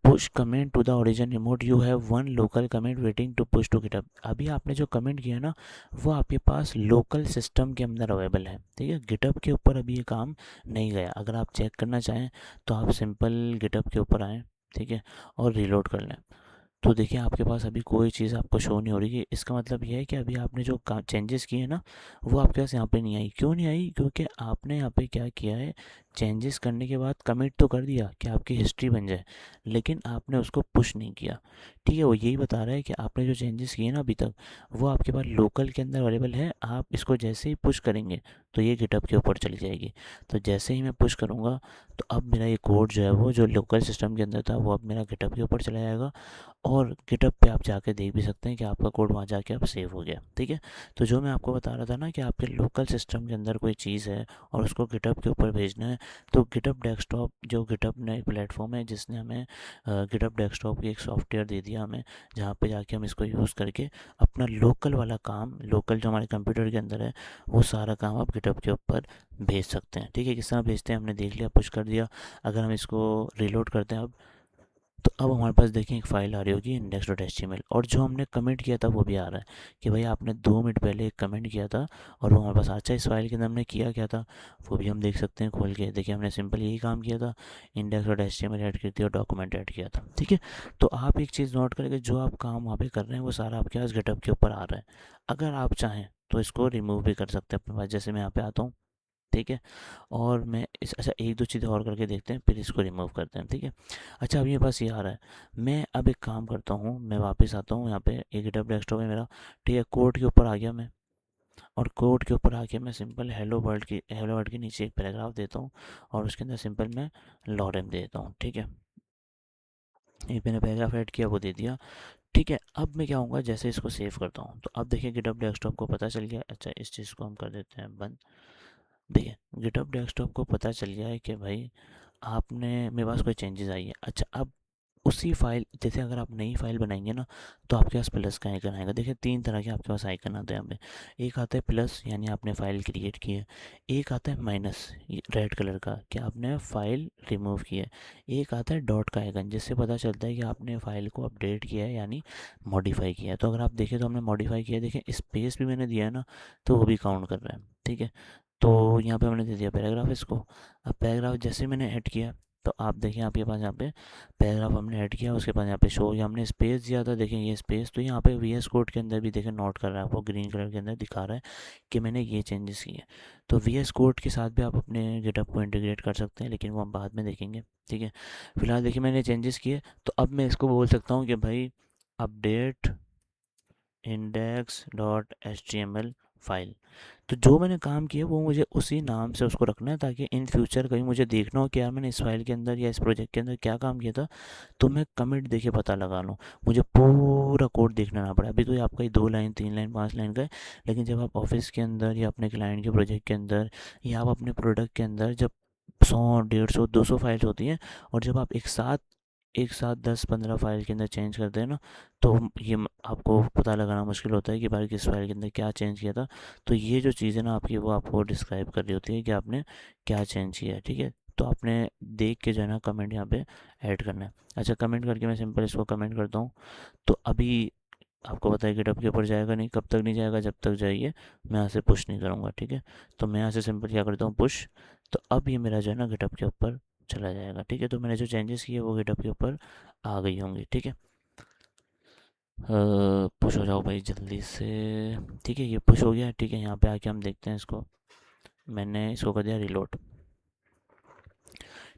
push commit to the origin remote, you have one local commit waiting to push to GitHub. अभी आपने जो कमेंट किया ना वो आपके पास लोकल सिस्टम के अंदर अवेलेबल है, ठीक है। गिटअप के ऊपर अभी ये काम नहीं गया। अगर आप चेक करना चाहें तो आप सिंपल गिटअप के ऊपर आएँ, ठीक है, और रीलोड कर लें। तो देखिए आपके पास अभी कोई चीज़ आपको शो नहीं हो रही है। इसका मतलब ये है कि अभी आपने जो चेंजेस किए हैं ना वो आपके पास यहाँ पे नहीं आई। क्यों नहीं आई, क्योंकि आपने यहाँ पे क्या किया है, चेंजेस करने के बाद कमिट तो कर दिया कि आपकी हिस्ट्री बन जाए, लेकिन आपने उसको पुश नहीं किया, ठीक है। वो यही बता रहा है कि आपने जो चेंजेस किए ना अभी तक वो आपके पास लोकल के अंदर अवेलेबल है। आप इसको जैसे ही पुश करेंगे तो ये गिटअप के ऊपर चली जाएगी। तो जैसे ही मैं पुश करूँगा तो अब मेरा ये कोड जो है वो जो लोकल सिस्टम के अंदर था वो अब मेरा गिटअप के ऊपर चला जाएगा। और गिटअप पे आप जाके देख भी सकते हैं कि आपका कोड वहाँ जाके अब सेव हो गया, ठीक है। तो जो मैं आपको बता रहा था ना कि आपके लोकल सिस्टम के अंदर कोई चीज़ है और उसको गिटअप के ऊपर भेजना है, तो गिटअप डेस्कटॉप, जो गिटअप ने प्लेटफॉर्म है जिसने हमें गिटअप डेस्कटॉप की एक सॉफ्टवेयर दे दिया हमें, जहाँ पे जाके हम इसको यूज़ करके अपना लोकल वाला काम, लोकल जो हमारे कंप्यूटर के अंदर है वो सारा काम आप गिटअप के ऊपर भेज सकते हैं, ठीक है। किस तरह भेजते हैं हमने देख लिया, पुश कर दिया। अगर हम इसको रिलोड करते हैं अब, तो अब हमारे पास देखिए एक फ़ाइल आ रही होगी index dot H T M L, और जो हमने कमेंट किया था वो भी आ रहा है कि भाई आपने 2 मिनट पहले एक कमेंट किया था और वो हमारे पास। अच्छा इस फाइल के अंदर हमने किया क्या था वो भी हम देख सकते हैं खोल के। देखिए हमने सिंपल यही काम किया था, index dot H T M L add की थी और डॉक्यूमेंट ऐड किया था, ठीक है। तो आप एक चीज़ नोट करेंगे, जो आप काम वहाँ पे कर रहे हैं वो सारा आपके पास गिटहब के ऊपर आ रहा है। अगर आप चाहें तो इसको रिमूव भी कर सकते हैं अपने पास। जैसे मैं यहाँ पे आता हूँ, ठीक है, और मैं इस अच्छा एक दो चीज़ें और करके देखते हैं फिर इसको रिमूव करते हैं, ठीक है। अच्छा अभी मेरे पास ये आ रहा है, मैं अब एक काम करता हूँ, मैं वापस आता हूँ यहाँ पे, एक गिटहब डेस्कटॉप है मेरा, ठीक है। कोड के ऊपर आ गया मैं, और कोड के ऊपर आके मैं सिंपल हेलो वर्ल्ड के नीचे एक पैराग्राफ देता हूँ और उसके अंदर सिंपल मैं लॉरेम दे देता हूँ, ठीक है। एक मैंने पैराग्राफ ऐड किया वो दे दिया, ठीक है। अब मैं क्या होऊंगा, जैसे इसको सेव करता हूँ तो अब देखिए गिटहब डेस्कटॉप को पता चल गया। अच्छा इस चीज़ को हम कर देते हैं बंद। देखिए गिटहब डेस्कटॉप को पता चल गया है कि भाई आपने, मेरे पास कोई चेंजेस आई है। अच्छा अब उसी फाइल, जैसे अगर आप नई फाइल बनाएंगे ना तो आपके पास प्लस का आइकन आएगा। देखिए 3 तरह के आपके पास आइकन आते हैं यहाँ पे। एक आता है प्लस, यानी आपने फाइल क्रिएट की है। एक आता है माइनस, रेड कलर का, कि आपने फाइल रिमूव की है। एक आता है डॉट का आइकन, जिससे पता चलता है कि आपने फाइल को अपडेट किया है, यानी मॉडिफाई किया है। तो अगर आप देखें तो हमने मॉडिफाई किया है, देखें स्पेस भी मैंने दिया है ना, तो वो भी काउंट कर रहा है। ठीक है, तो यहाँ पे हमने दे दिया पैराग्राफ इसको। अब पैराग्राफ जैसे मैंने ऐड किया, तो आप देखिए आपके पास यहाँ पे पैराग्राफ हमने ऐड किया, उसके बाद यहाँ पे शो, या हमने स्पेस दिया था, देखें ये स्पेस, तो यहाँ पे वीएस कोड के अंदर भी देखें नोट कर रहा है, आपको ग्रीन कलर के अंदर दिखा रहा है कि मैंने ये चेंजेस किए। तो वीएस कोड के साथ भी आप अपने गिटहब को इंटीग्रेट कर सकते हैं, लेकिन वो हम बाद में देखेंगे। ठीक है, फिलहाल देखिए मैंने चेंजेस किए, तो अब मैं इसको बोल सकता हूँ कि भाई अपडेट index.html फाइल। तो जो मैंने काम किया वो मुझे उसी नाम से उसको रखना है, ताकि इन फ्यूचर कहीं मुझे देखना हो कि यार मैंने इस फाइल के अंदर या इस प्रोजेक्ट के अंदर क्या काम किया था, तो मैं कमेंट देके पता लगा लूँ, मुझे पूरा कोड देखना ना पड़े। अभी तो ये आपका ही 2 लाइन 3 लाइन 5 लाइन का है, लेकिन जब आप ऑफिस के अंदर या अपने क्लाइंट के प्रोजेक्ट के अंदर या आप अपने प्रोडक्ट के अंदर जब 100 150 200 फाइल्स होती हैं, और जब आप एक साथ 10 15 फाइल के अंदर चेंज करते हैं ना, तो ये आपको पता लगाना मुश्किल होता है कि भाई किस फाइल के अंदर क्या चेंज किया था। तो ये जो चीज़ है ना आपकी, वो आपको डिस्क्राइब कर रही होती है कि आपने क्या चेंज किया है। ठीक है, तो आपने देख के जो है ना कमेंट यहाँ पे ऐड करना है। अच्छा, कमेंट करके मैं सिंपल इसको कमेंट करता हूँ। तो अभी आपको पता है गिटहब के ऊपर जाएगा नहीं, कब तक नहीं जाएगा, जब तक जाइए मैं यहाँ से पुश नहीं करूँगा। ठीक है, तो मैं यहाँ से सिंपल क्या करता हूँ, पुश। तो अब ये मेरा जो है ना गिटहब के ऊपर चला जाएगा। ठीक है, तो मैंने जो चेंजेस किए वो गिटहब के ऊपर आ गई होंगी। ठीक है, पुश हो जाओ भाई जल्दी से। ठीक है, ये पुश हो गया। ठीक है, यहाँ पे आके हम देखते हैं इसको। मैंने इसको कर दिया रिलोड।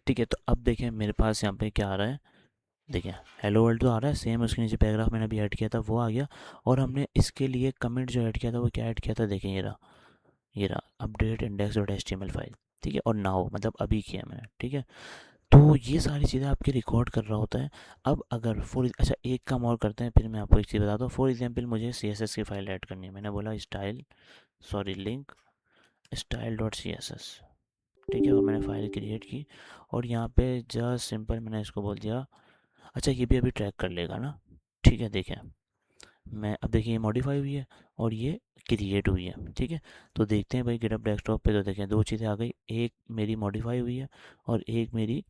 ठीक है, तो अब देखें मेरे पास यहाँ पे क्या आ रहा है। देखिए हेलो वर्ल्ड तो आ रहा है सेम, उसके नीचे पैराग्राफ मैंने अभी ऐड किया था वो आ गया। और हमने इसके लिए कमेंट जो ऐड किया था वो क्या ऐड किया था, देखें ये रहा update index dot H T M L file. ठीक है, और नाउ मतलब अभी किया मैंने। ठीक है, तो ये सारी चीज़ें आपके रिकॉर्ड कर रहा होता है। अब अगर अच्छा एक काम और करते हैं, फिर मैं आपको एक चीज़ बताता हूँ। फॉर एग्जाम्पल मुझे सी एस एस की फ़ाइल ऐड करनी है, मैंने बोला link style dot C S S. ठीक है, और मैंने फ़ाइल क्रिएट की, और यहाँ पे जस्ट सिंपल मैंने इसको बोल दिया। अच्छा, ये भी अभी ट्रैक कर लेगा ना। ठीक है, देखें मैं अब देखिए ये मॉडिफाई हुई है और ये क्रिएट हुई है। ठीक है, तो देखते हैं भाई गिटहब डेस्कटॉप पे, तो देखें 2 चीज़ें आ गई, एक मेरी मॉडिफाई हुई है और एक मेरी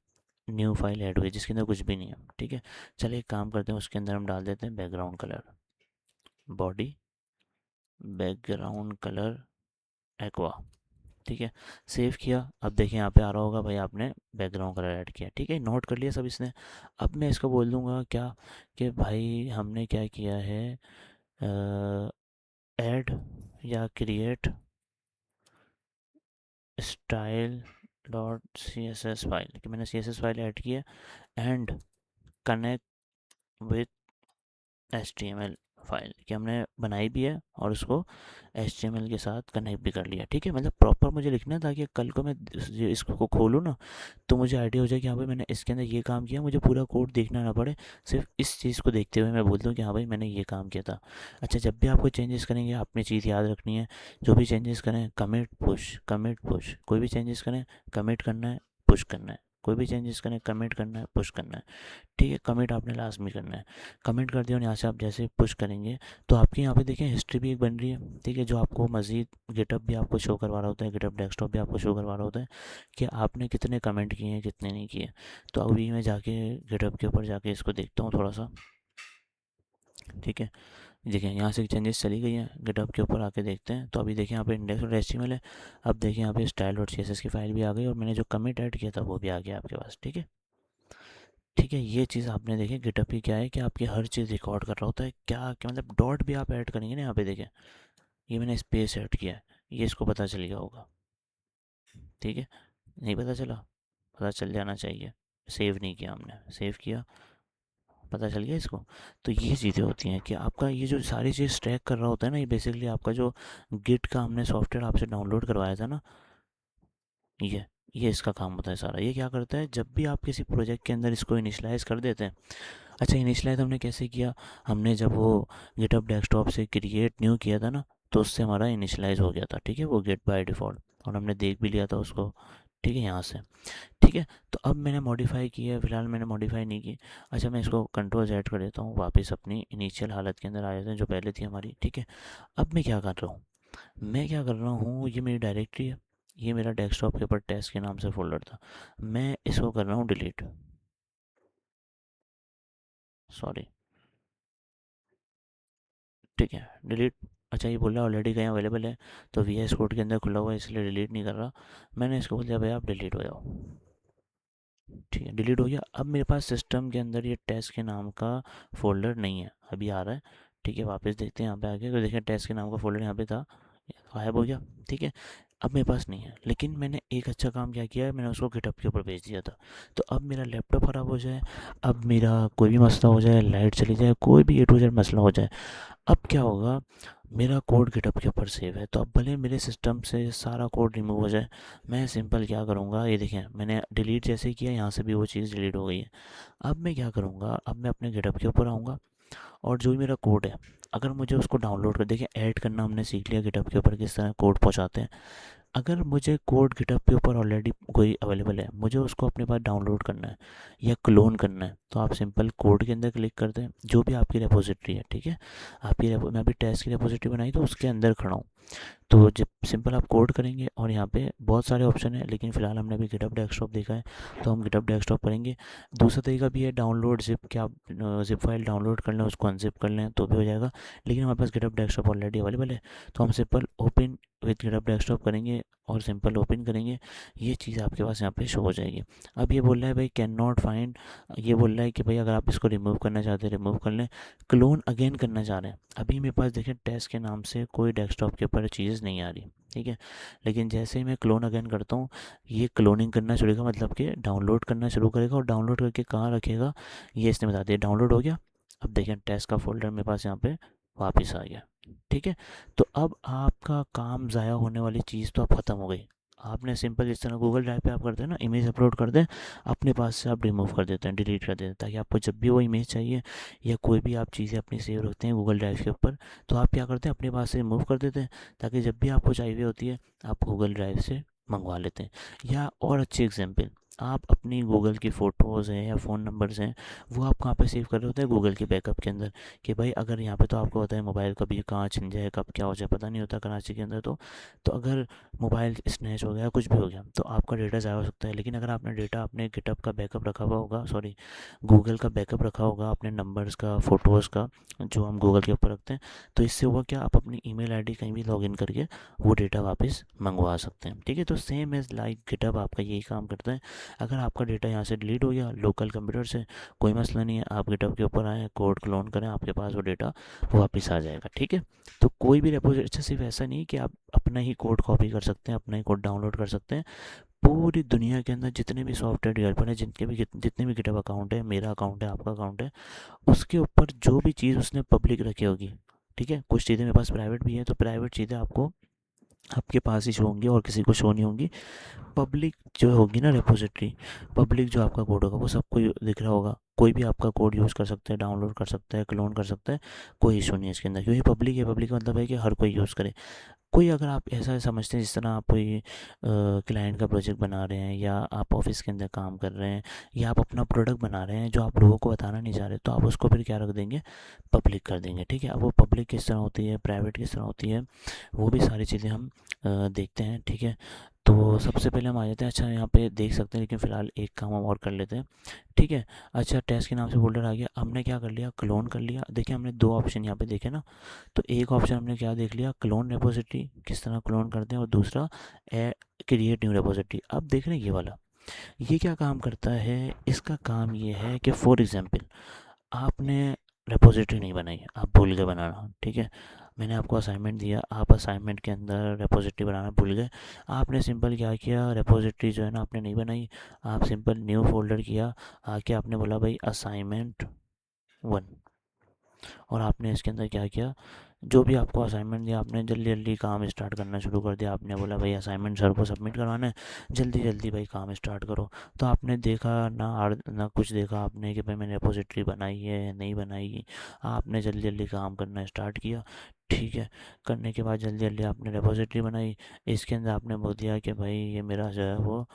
न्यू फाइल ऐड हुई है जिसके अंदर कुछ भी नहीं है। ठीक है, चलिए एक काम करते हैं, उसके अंदर हम डाल देते हैं background colour, body background colour aqua. ठीक है, सेव किया। अब देखिए यहाँ पे आ रहा होगा भाई आपने बैकग्राउंड कलर ऐड किया। ठीक है, नोट कर लिया सब इसने। अब मैं इसको बोल दूंगा क्या, कि भाई हमने क्या किया है, ऐड या create style dot C S S file, कि मैंने C S S file add की है, and connect with H T M L file, कि हमने बनाई भी है और उसको एच टी एम एल के साथ कनेक्ट भी कर लिया। ठीक है, मतलब प्रॉपर मुझे लिखना है, ताकि कल को मैं इसको खोलूँ ना, तो मुझे आइडिया हो जाए कि हाँ भाई मैंने इसके अंदर ये काम किया, मुझे पूरा कोड देखना ना पड़े, सिर्फ इस चीज़ को देखते हुए मैं बोल दूँ कि हाँ भाई मैंने ये काम किया था। अच्छा, जब भी आपको चेंजेस करेंगे आपने चीज़ याद रखनी है, जो भी चेंजेस करें कमिट पुश, कोई भी चेंजेस करें कमिट करना है, पुश करना है, कोई भी चेंजेस करें कमिट करना है, पुश करना है। ठीक है, कमिट आपने लास्ट में करना है। कमिट कर दिया और यहाँ से आप जैसे पुश करेंगे तो आपके यहाँ पे देखिए हिस्ट्री भी एक बन रही है। ठीक है, जो आपको मज़ीद गिटहब भी आपको शो करवा रहा होता है, गिटहब डेस्कटॉप भी आपको शो करवा रहा होता है कि आपने कितने कमेंट किए हैं कितने नहीं किए। तो अभी मैं जाके गिटहब के ऊपर जाके इसको देखता हूँ थोड़ा सा। ठीक है, देखिए यहाँ से चेंजेस चली गई हैं, गिटहब के ऊपर आके देखते हैं। तो अभी देखिए यहाँ पे इंडेक्स और एचटीएमएल है। अब देखिए यहाँ पे स्टाइल डॉट सीएसएस की फाइल भी आ गई और मैंने जो कमिट ऐड किया था वो भी आ गया आपके पास। ठीक है, ठीक है, ये चीज़ आपने देखी गिटहब की क्या है कि आपकी हर चीज़ रिकॉर्ड कर रहा होता है। क्या क्या मतलब डॉट भी आप ऐड करेंगे ना, यहाँ पे देखें ये मैंने स्पेस ऐड किया है, ये इसको पता चल गया होगा। ठीक है, नहीं पता चला, पता चल जाना चाहिए। सेव नहीं किया हमने, सेव किया, पता चल गया इसको। तो ये चीज़ें होती हैं कि आपका ये जो सारी चीज़ ट्रैक कर रहा होता है ना, ये बेसिकली आपका जो गिट का हमने सॉफ्टवेयर आपसे डाउनलोड करवाया था ना, ये ये इसका काम होता है सारा। ये क्या करता है, जब भी आप किसी प्रोजेक्ट के अंदर इसको इनिशलाइज कर देते हैं। अच्छा, इनिशलाइज हमने कैसे किया, हमने जब वो गिटहब डेस्कटॉप से क्रिएट न्यू किया था ना, तो उससे हमारा इनिशलाइज हो गया था। ठीक है, वो गेट बाय डिफ़ॉल्ट, और हमने देख भी लिया था उसको। ठीक है, यहाँ से। ठीक है, तो अब मैंने मॉडिफाई किया, फिलहाल मैंने मॉडिफाई नहीं की। अच्छा, मैं इसको कंट्रोल Z कर देता हूँ, वापस अपनी इनिशियल हालत के अंदर आ जाते हैं जो पहले थी हमारी। ठीक है, अब मैं क्या कर रहा हूँ, मैं क्या कर रहा हूँ, ये मेरी डायरेक्टरी है, ये मेरा डेस्कटॉप के ऊपर टेस्ट के नाम से फोल्डर था, मैं इसको कर रहा हूँ डिलीट। सॉरी, ठीक है, डिलीट। अच्छा, ये बोल रहा है ऑलरेडी कहीं अवेलेबल है, तो VS कोड के अंदर खुला हुआ है इसलिए डिलीट नहीं कर रहा। मैंने इसको बोल दिया भाई आप डिलीट हो जाओ। ठीक है, डिलीट हो गया। अब मेरे पास सिस्टम के अंदर ये टेस्ट के नाम का फ़ोल्डर नहीं है, अभी आ रहा है। ठीक है, वापस देखते हैं यहाँ पे आके, तो देखें टेस्ट के नाम का फ़ोल्डर यहाँ पे था, गायब हो गया। ठीक है, अब मेरे पास नहीं है, लेकिन मैंने एक अच्छा काम क्या किया है, मैंने उसको गिटहब के ऊपर भेज दिया था। तो अब मेरा लैपटॉप ख़राब हो जाए, अब मेरा कोई भी मसला हो जाए, लाइट चली जाए, कोई भी A to Z मसला हो जाए, अब क्या होगा, मेरा कोड गिटहब के ऊपर सेव है। तो अब भले मेरे सिस्टम से सारा कोड रिमूव हो जाए, मैं सिंपल क्या करूँगा, ये देखें मैंने डिलीट जैसे ही किया, यहाँ से भी वो चीज़ डिलीट हो गई है। अब मैं क्या करूँगा, अब मैं अपने गिटहब के ऊपर आऊँगा, और जो भी मेरा कोड है, अगर मुझे उसको डाउनलोड कर, देखिए ऐड करना हमने सीख लिया गिटहब के ऊपर किस तरह कोड पहुँचाते हैं। अगर मुझे कोड गिटहब के ऊपर ऑलरेडी कोई अवेलेबल है, मुझे उसको अपने पास डाउनलोड करना है या क्लोन करना है, तो आप सिंपल कोड के अंदर क्लिक करते हैं, जो भी आपकी रेपोजिटरी है। ठीक है, मैं अभी टेस्ट की रेपोजिटरी बनाई तो उसके अंदर खड़ा हूँ। तो जब सिंपल आप कोड करेंगे, और यहाँ पे बहुत सारे ऑप्शन है, लेकिन फ़िलहाल हमने अभी गिटहब डेस्कटॉप देखा है, तो हम गिटहब डेस्कटॉप करेंगे। दूसरा तरीका भी है डाउनलोड ज़िप, कि आप ज़िप फाइल डाउनलोड कर लें, उसको अनज़िप कर लें तो भी हो जाएगा, लेकिन हमारे पास गिटहब डेस्कटॉप ऑलरेडी अवेलेबल है, तो हम simple open with GitHub desktop करेंगे और सिंपल ओपन करेंगे, ये चीज़ आपके पास यहाँ पे शो हो जाएगी। अब ये बोल रहा है भाई कैन नॉट फाइंड, ये बोल रहा है कि भाई अगर आप इसको रिमूव करना चाहते हैं रिमूव कर लें, क्लोन अगेन करना चाह रहे हैं, अभी मेरे पास देखिए टेस्ट के नाम से कोई डेस्कटॉप के ऊपर चीज़ नहीं आ रही। ठीक है, लेकिन जैसे ही मैं क्लोन अगेन करता हूँ, ये क्लोनिंग करना शुरू करेगा, मतलब कि डाउनलोड करना शुरू करेगा, और डाउनलोड करके कहाँ रखेगा ये इसने बता दिया। डाउनलोड हो गया, अब देखिए टेस्ट का फोल्डर मेरे पास यहाँ पे वापस आ गया। ठीक है, तो अब आपका काम ज़ाया होने वाली चीज़ तो अब ख़त्म हो गई। आपने सिंपल जिस तरह गूगल ड्राइव पे आप करते हैं ना, इमेज अपलोड कर दें, अपने पास से आप रिमूव कर देते हैं, डिलीट कर देते हैं, ताकि आपको जब भी वो इमेज चाहिए या कोई भी आप चीज़ें अपनी सेव रखते हैं गूगल ड्राइव के ऊपर, तो आप क्या करते हैं अपने पास से रिमूव कर देते हैं, ताकि जब भी आपको चाहिए होती है आप गूगल ड्राइव से मंगवा लेते हैं। या और अच्छी एग्जांपल, आप अपनी गूगल की फ़ोटोज़ हैं या फ़ोन नंबर्स हैं, वो आप कहाँ पे सेव कर रहे होते हैं, गूगल के बैकअप के अंदर, कि भाई अगर यहाँ पे तो आपको पता है मोबाइल कभी कहाँ छिन जाए, कब क्या हो जाए पता नहीं होता कराची के अंदर, तो अगर मोबाइल स्नैच हो गया, कुछ भी हो गया, तो आपका डेटा ज़ाया हो सकता है। लेकिन अगर आपने डेटा अपने गिटहब का बैकअप रखा हुआ होगा, सॉरी गूगल का बैकअप रखा होगा अपने नंबर्स का, फ़ोटोज़ का, जो हम गूगल के ऊपर रखते हैं, तो इससे हुआ क्या, आप अपनी ईमेल आईडी कहीं भी लॉगिन करके वो डेटा वापस मंगवा सकते हैं। ठीक है, तो सेम एज़ लाइक गिटहब आपका यही काम करता है। अगर आपका डेटा यहाँ से डिलीट हो गया लोकल कंप्यूटर से, कोई मसला नहीं है, आप गिटहब के ऊपर आएँ, कोड क्लोन करें, आपके पास वो डेटा वापस आ जाएगा। ठीक है, तो कोई भी रेपोजिटरी, अच्छा सिर्फ ऐसा नहीं कि आप अपना ही कोड कॉपी कर सकते हैं, अपना ही कोड डाउनलोड कर सकते हैं, पूरी दुनिया के अंदर जितने भी सॉफ्टवेयर डेवलपर हैं, जिनके भी जितने भी गिटहब अकाउंट है, मेरा अकाउंट है, आपका अकाउंट है, उसके ऊपर जो भी चीज़ उसने पब्लिक रखी होगी, ठीक है, कुछ चीज़ें मेरे पास प्राइवेट भी है, तो प्राइवेट चीज़ें आपको आपके पास ही शो होंगी और किसी को शो नहीं होंगी। पब्लिक जो होगी ना रेपोजिटरी, पब्लिक जो आपका कोड होगा वो सबको दिख रहा होगा, कोई भी आपका कोड यूज़ कर सकता है, डाउनलोड कर सकता है, क्लोन कर सकता है, कोई इशू नहीं है इसके अंदर, क्योंकि पब्लिक है। पब्लिक का मतलब है कि हर कोई यूज़ करे। कोई अगर आप ऐसा समझते हैं जिस तरह आप कोई क्लाइंट का प्रोजेक्ट बना रहे हैं, या आप ऑफिस के अंदर काम कर रहे हैं, या आप अपना प्रोडक्ट बना रहे हैं जो आप लोगों को बताना नहीं चाह रहे, तो आप उसको फिर क्या रख देंगे, पब्लिक कर देंगे। ठीक है, अब वो पब्लिक किस तरह होती है, प्राइवेट किस तरह होती है, वो भी सारी चीज़ें हम देखते हैं। ठीक है, तो सबसे पहले हम आ जाते हैं, अच्छा यहाँ पे देख सकते हैं, लेकिन फ़िलहाल एक काम हम और कर लेते हैं। ठीक है, अच्छा टेस्ट के नाम से फोल्डर आ गया, हमने क्या कर लिया, क्लोन कर लिया। देखिए हमने दो ऑप्शन यहाँ पे देखे ना, तो एक ऑप्शन हमने क्या देख लिया, क्लोन रेपोजिटरी किस तरह क्लोन करते हैं, और दूसरा क्रिएट न्यू रेपोजिटरी। अब देख रहे हैं ये वाला, ये क्या काम करता है, इसका काम ये है कि फॉर एग्जांपल आपने रेपोजिटरी नहीं बनाई, आप भूल गए बनाना। ठीक है, मैंने आपको असाइनमेंट दिया, आप असाइनमेंट के अंदर रेपोजिटरी बनाना भूल गए, आपने सिंपल क्या किया, रेपोजिटरी जो है ना आपने नहीं बनाई, आप सिंपल न्यू फोल्डर किया, आके आपने बोला भाई असाइनमेंट 1, और आपने इसके अंदर क्या किया, जो भी आपको असाइनमेंट दिया आपने जल्दी जल्दी काम स्टार्ट करना शुरू कर दिया। आपने बोला भाई असाइनमेंट सर को सबमिट करवाना है, जल्दी जल्दी भाई काम स्टार्ट करो। तो आपने देखा ना, ना कुछ देखा आपने कि भाई मैंने रिपोजिटरी बनाई है नहीं बनाई, आपने जल्दी जल्दी काम करना स्टार्ट किया। ठीक है, करने के बाद जल्दी जल्दी आपने रिपोजिटरी बनाई, इसके अंदर आपने बोल दिया कि भाई ये मेरा जो है वो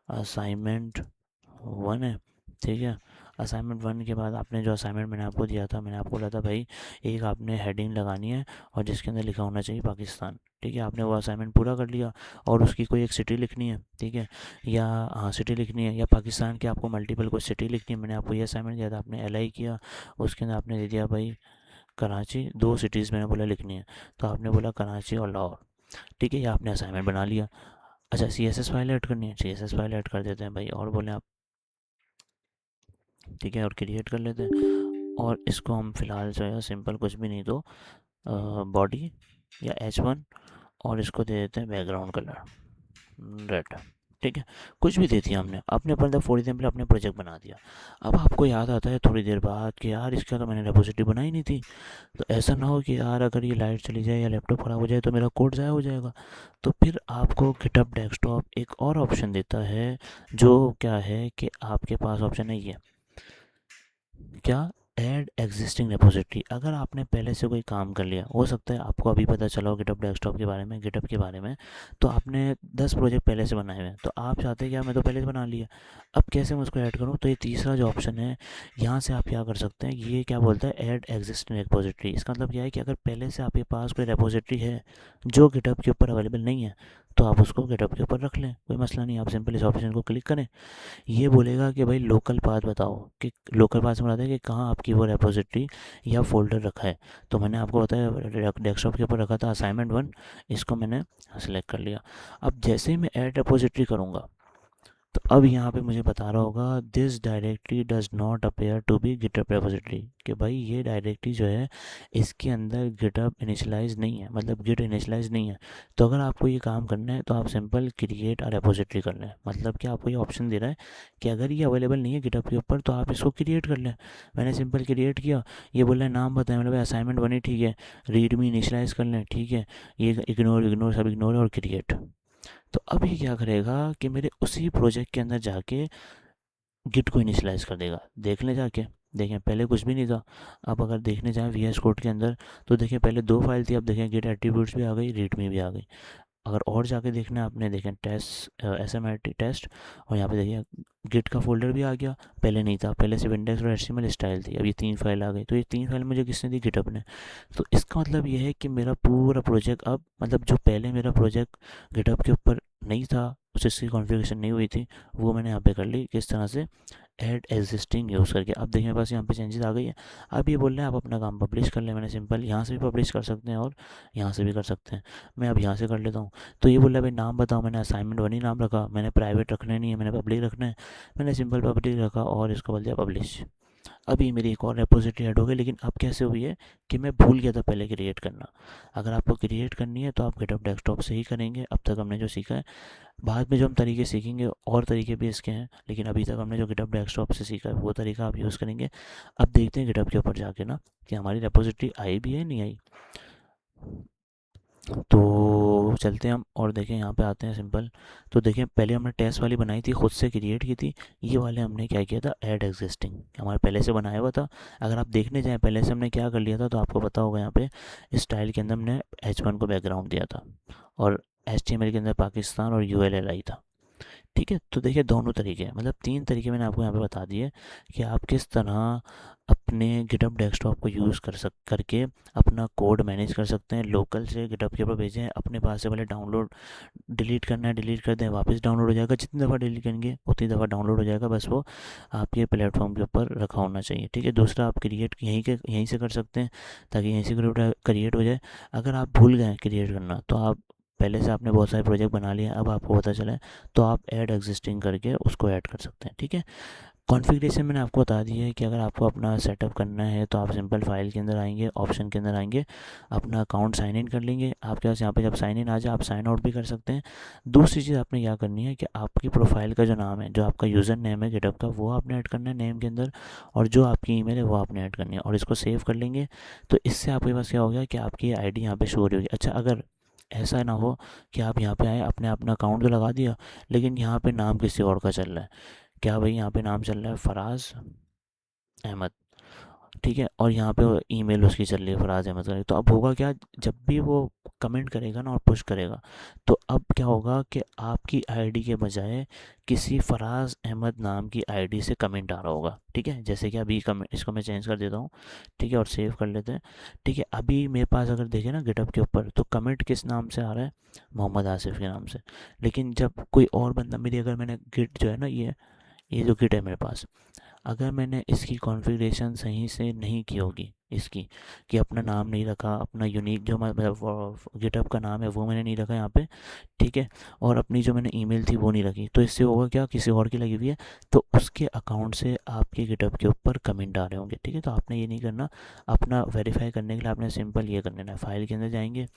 असाइनमेंट 1 है, ठीक है। असाइनमेंट 1 के बाद आपने जो असाइनमेंट मैंने आपको दिया था, मैंने आपको बोला था भाई एक आपने हेडिंग लगानी है और जिसके अंदर लिखा होना चाहिए पाकिस्तान, ठीक है। आपने वो असाइनमेंट पूरा कर लिया और उसकी कोई एक सिटी लिखनी है, ठीक है, या हाँ सिटी लिखनी है, या पाकिस्तान की आपको मल्टीपल कोई सिटी लिखनी है। मैंने आपको ये असाइनमेंट दिया था, आपने LI किया, उसके अंदर आपने दे दिया भाई कराची, 2 सिटीज़ मैंने बोला लिखनी है, तो आपने बोला कराची और लाहौर, ठीक है। ये आपने असाइनमेंट बना लिया। अच्छा CSS फाइल ऐड करनी है, CSS फाइल ऐड कर देते हैं भाई, और बोले आप, ठीक है, और क्रिएट कर लेते हैं। और इसको हम फ़िलहाल जो है सिंपल कुछ भी नहीं तो बॉडी या H1, और इसको दे देते हैं बैकग्राउंड कलर रेड, ठीक है। कुछ भी दे दिया हमने, आपने मतलब फॉर एग्जाम्पल अपने प्रोजेक्ट बना दिया। अब आपको याद आता है थोड़ी देर बाद कि यार इसका तो मैंने रेपोजिटरी बनाई नहीं थी। तो ऐसा ना हो कि यार अगर ये लाइट चली जाए या लैपटॉप ख़राब हो जाए तो मेरा कोड ज़ाया हो जाएगा। तो फिर आपको गिटहब डेस्कटॉप एक और ऑप्शन देता है, जो क्या है कि आपके पास ऑप्शन है ये, क्या, ऐड एग्जिस्टिंग रेपोजिटरी। अगर आपने पहले से कोई काम कर लिया, हो सकता है आपको अभी पता चला हो गिटहब डेस्कटॉप के बारे में, गिटहब के बारे में, तो आपने 10 प्रोजेक्ट पहले से बनाए हुए हैं, तो आप चाहते हैं कि यार मैं तो पहले से बना लिया, अब कैसे मैं उसको ऐड करूँ। तो ये तीसरा जो ऑप्शन है, यहाँ से आप क्या कर सकते हैं, ये क्या बोलता है, ऐड एग्जिस्टिंग रेपोजिटरी। इसका मतलब क्या है कि अगर पहले से आपके पास कोई रेपोजिटरी है जो गिटहब के ऊपर अवेलेबल नहीं है, तो आप उसको गिटहब के ऊपर रख लें, कोई मसला नहीं। आप सिंपल इस ऑप्शन को क्लिक करें, ये बोलेगा कि भाई लोकल पाथ बताओ, कि लोकल पाथ से मुराद है कि कहाँ आपकी वो रेपोजिटरी या फोल्डर रखा है। तो मैंने आपको बताया डेस्कटॉप के ऊपर रखा था असाइनमेंट 1, इसको मैंने सेलेक्ट कर लिया। अब जैसे ही मैं ऐड रेपोजिटरी करूँगा, तो अब यहाँ पे मुझे बता रहा होगा this directory does not appear to be GitHub repository, कि भाई ये डायरेक्टरी जो है इसके अंदर गिटहब इनिशियलाइज नहीं है, मतलब गिट इनिशियलाइज नहीं है। तो अगर आपको ये काम करना है तो आप सिंपल क्रिएट अ रेपोजिटरी कर लें, मतलब कि आपको ये ऑप्शन दे रहा है कि अगर ये अवेलेबल नहीं है गिटहब के ऊपर तो आप इसको क्रिएट कर लें। मैंने सिंपल क्रिएट किया, ये बोल रहा है नाम बताएं, मतलब असाइनमेंट बनी, ठीक है, रीडमी इनिशियलाइज कर लें, ठीक है, ये इग्नोर इग्नोर सब इग्नोर और क्रिएट। तो अब ये क्या करेगा कि मेरे उसी प्रोजेक्ट के अंदर जाके गिट को इनिशियलाइज़ कर देगा। देख लें जाके, देखें पहले कुछ भी नहीं था। अब अगर देखने जाएँ VS कोड के अंदर, तो देखें पहले 2 फाइल थी, अब देखें गिट एट्रीब्यूट्स भी आ गई, रीडमी भी आ गई। अगर और जाके देखना है आपने, देखें टेस्ट SMIT टेस्ट, और यहाँ पे देखिए गिट का फोल्डर भी आ गया, पहले नहीं था, पहले सिर्फ इंडेक्स और HTML स्टाइल थी, अब ये 3 फाइल आ गई। तो ये 3 फाइल मुझे किसने दी, गिटहब ने। तो इसका मतलब ये है कि मेरा पूरा प्रोजेक्ट अब, मतलब जो पहले मेरा प्रोजेक्ट गिटहब के ऊपर नहीं था, उस इसकी कॉन्फ़िगरेशन नहीं हुई थी, वो मैंने यहाँ पे कर ली। किस तरह से, ऐड एग्जिस्टिंग यूज़ करके। अब देखिए मेरे पास यहाँ पे चेंजेस आ गई है। अब ये बोल रहे हैं आप अपना काम पब्लिश कर लें, मैंने सिंपल यहाँ से भी पब्लिश कर सकते हैं और यहाँ से भी कर सकते हैं। मैं अब यहाँ से कर लेता हूँ। तो ये बोल रहा है भाई नाम बताओ, मैंने असाइनमेंट 1 ही नाम रखा, मैंने प्राइवेट रखना नहीं है, मैंने पब्लिक रखना है, मैंने सिंपल पब्लिक रखा और इसको बोल दिया पब्लिश। अभी मेरी एक और रेपोजिटरी ऐड हो गई, लेकिन अब कैसे हुई है कि मैं भूल गया था पहले क्रिएट करना। अगर आपको क्रिएट करनी है तो आप गिटहब डेस्कटॉप से ही करेंगे। अब तक हमने जो सीखा है, बाद में जो हम तरीके सीखेंगे और तरीके भी इसके हैं, लेकिन अभी तक हमने जो गिटहब डेस्कटॉप से सीखा है वो तरीका आप यूज़ करेंगे। अब देखते हैं गिटहब के ऊपर जाके ना कि हमारी रेपोजिटरी आई भी है नहीं आई। तो चलते हैं हम और देखें, यहाँ पे आते हैं सिंपल। तो देखें पहले हमने टेस्ट वाली बनाई थी, खुद से क्रिएट की थी। ये वाले हमने क्या किया था, ऐड एग्जिस्टिंग, हमारे पहले से बनाया हुआ था। अगर आप देखने जाएँ पहले से हमने क्या कर लिया था, तो आपको पता होगा यहाँ पे स्टाइल के अंदर हमने H1 को बैकग्राउंड दिया था और HTML के अंदर पाकिस्तान और ULLI था, ठीक है। तो देखिए दोनों तरीके हैं, मतलब 3 तरीके मैंने आपको यहाँ पे बता दिए कि आप किस तरह अपने गिटहब डेस्कटॉप को यूज़ करके अपना कोड मैनेज कर सकते हैं। लोकल से गिटहब के ऊपर भेजें, अपने पास से पहले डाउनलोड डिलीट करना है डिलीट कर दें, वापस डाउनलोड हो जाएगा, जितनी दफ़ा डिलीट करेंगे उतनी दफ़ा डाउनलोड हो जाएगा, बस वो आपके प्लेटफॉर्म के ऊपर रखा होना चाहिए, ठीक है। दूसरा, आप क्रिएट यहीं से कर सकते हैं, ताकि यहीं से क्रिएट हो जाए। अगर आप भूल गए क्रिएट करना, तो आप पहले से आपने बहुत सारे प्रोजेक्ट बना लिए, अब आपको पता चला है, तो आप ऐड एग्जिस्टिंग करके उसको ऐड कर सकते हैं, ठीक है। कॉन्फ़िगरेशन मैंने आपको बता दी है कि अगर आपको अपना सेटअप करना है तो आप सिंपल फाइल के अंदर आएंगे, ऑप्शन के अंदर आएंगे, अपना अकाउंट साइन इन कर लेंगे। आपके पास यहाँ पे जब साइन इन आ जाए आप साइन आउट भी कर सकते हैं। दूसरी चीज़ आपने क्या करनी है कि आपकी प्रोफाइल का जो नाम है, जो आपका यूज़र नेम है गिटहब का, वो आपने ऐड करना है नेम के अंदर, और जो आपकी ईमेल है वो आपने ऐड करनी है, और इसको सेव कर लेंगे। तो इससे आपके पास क्या हो गया कि आपकी ID यहाँ पे शो हो रही होगी। अच्छा, अगर ऐसा ना हो कि आप यहाँ पे आए, आपने अपना अकाउंट तो लगा दिया, लेकिन यहाँ पे नाम किसी और का चल रहा है, क्या भाई यहाँ पे नाम चल रहा है फराज अहमद, ठीक है, और यहाँ पे ईमेल उसकी चल रही है फराज अहमद का। तो अब होगा क्या, जब भी वो कमेंट करेगा ना और पुश करेगा, तो अब क्या होगा कि आपकी आईडी के बजाय किसी फराज अहमद नाम की आईडी से कमेंट आ रहा होगा। ठीक है, जैसे कि अभी कमेंट इसको मैं चेंज कर देता हूँ। ठीक है, और सेव कर लेते हैं। ठीक है, अभी मेरे पास अगर देखें ना गिटहब के ऊपर, तो कमेंट किस नाम से आ रहा है, मोहम्मद आसिफ के नाम से। लेकिन जब कोई और बंदा मेरी, अगर मैंने गिट जो है ना, ये जो गिट है मेरे पास, अगर मैंने इसकी कॉन्फ़िगरेशन सही से नहीं की होगी, इसकी, कि अपना नाम नहीं रखा, अपना यूनिक जो मतलब गिटहब का नाम है वो मैंने नहीं रखा यहाँ पे। ठीक है, और अपनी जो मैंने ईमेल थी वो नहीं रखी, तो इससे होगा क्या, किसी और की लगी हुई है, तो उसके अकाउंट से आपके गिटहब के ऊपर कमेंट आ रहे होंगे। ठीक है, तो आपने ये नहीं करना। अपना वेरीफाई करने के लिए आपने सिंपल ये कर लेना है, फाइल के अंदर जाएंगे,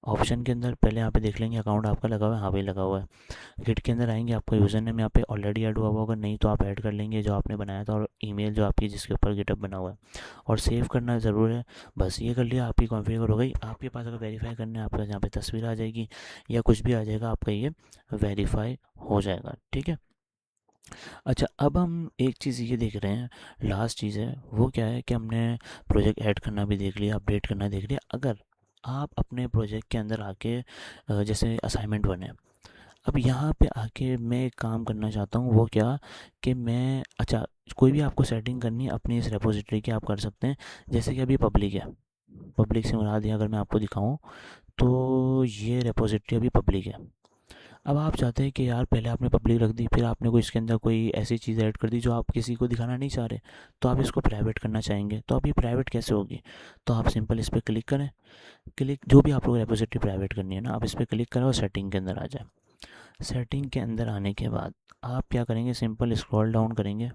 ऑप्शन के अंदर पहले यहाँ पे देख लेंगे अकाउंट आपका लगा हुआ है, हाँ भाई लगा हुआ है। गिट के अंदर आएंगे, आपका यूज़र नेम यहाँ पे ऑलरेडी ऐड हुआ होगा, नहीं तो आप ऐड कर लेंगे जो आपने बनाया था, और ईमेल जो आपकी जिसके ऊपर गिटअप बना हुआ है, और सेव करना ज़रूर है। बस ये कर लिया, आपकी कॉन्फ़िगर हो गई। आपके पास अगर वेरीफाई करना है, आपका यहाँ पे तस्वीर आ जाएगी या कुछ भी आ जाएगा, आपका ये वेरीफाई हो जाएगा। ठीक है, अच्छा अब हम एक चीज़ ये देख रहे हैं, लास्ट चीज़ है वो क्या है कि हमने प्रोजेक्ट ऐड करना भी देख लिया, अपडेट करना देख लिया। अगर आप अपने प्रोजेक्ट के अंदर आके जैसे असाइनमेंट बने, अब यहाँ पे आके मैं एक काम करना चाहता हूँ, वो क्या, कि मैं, अच्छा, कोई भी आपको सेटिंग करनी है अपनी इस रेपोजिटरी की, आप कर सकते हैं। जैसे कि अभी पब्लिक है, पब्लिक से मुराद है, अगर मैं आपको दिखाऊं, तो ये रेपोजिटरी अभी पब्लिक है। अब आप चाहते हैं कि यार पहले आपने पब्लिक रख दी, फिर आपने कोई इसके अंदर कोई ऐसी चीज़ ऐड कर दी जो आप किसी को दिखाना नहीं चाह रहे, तो आप इसको प्राइवेट करना चाहेंगे। तो अब ये प्राइवेट कैसे होगी, तो आप सिंपल इस पर क्लिक करें। क्लिक, जो भी आप लोग रेपोजिटरी प्राइवेट करनी है ना, आप इस पर क्लिक करें और सेटिंग के अंदर आ जाए। सेटिंग के अंदर आने के बाद आप क्या करेंगे, सिंपल स्क्रॉल डाउन करेंगे।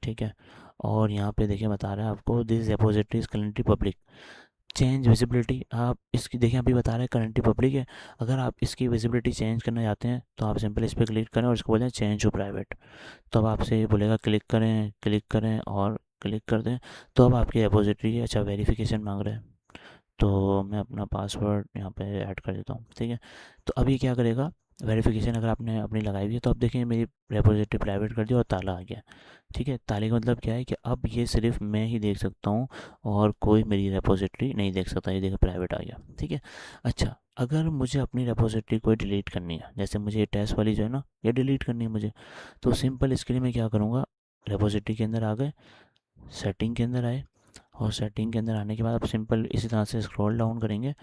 ठीक है, और यहाँ पे देखिए बता रहा है आपको this repository is currently public, change visibility, आप इसकी देखिए अभी बता रहा है करंटली पब्लिक है। अगर आप इसकी विजिबिलिटी चेंज करना चाहते हैं तो आप सिंपल इस पर क्लिक करें और इसको बोलें चेंज टू प्राइवेट। तो अब आपसे ये बोलेगा क्लिक करें, क्लिक करें और क्लिक कर दें। तो अब आपकी रेपोजिटरी, अच्छा वेरिफिकेशन मांग रहे हैं, तो मैं अपना पासवर्ड यहाँ पे ऐड कर देता हूँ। ठीक है, तो अभी क्या करेगा, वेरिफिकेशन अगर आपने अपनी लगाई हुई है, तो अब देखिए मेरी रेपोजिटरी प्राइवेट कर दी और ताला आ गया। ठीक है, ताले का मतलब क्या है कि अब ये सिर्फ मैं ही देख सकता हूँ और कोई मेरी रेपोजिटरी नहीं देख सकता। ये देखिए प्राइवेट आ गया। ठीक है, अच्छा अगर मुझे अपनी रेपोजिटरी को डिलीट करनी है, जैसे मुझे ये टेस्ट वाली जो है ना, ये डिलीट करनी है मुझे, तो सिंपल इसके लिए मैं क्या करूँगा, रेपोजिटरी के अंदर आ गए, सेटिंग के अंदर आए, और सेटिंग के अंदर आने के बाद आप सिंपल इसी तरह से स्क्रॉल डाउन करेंगे।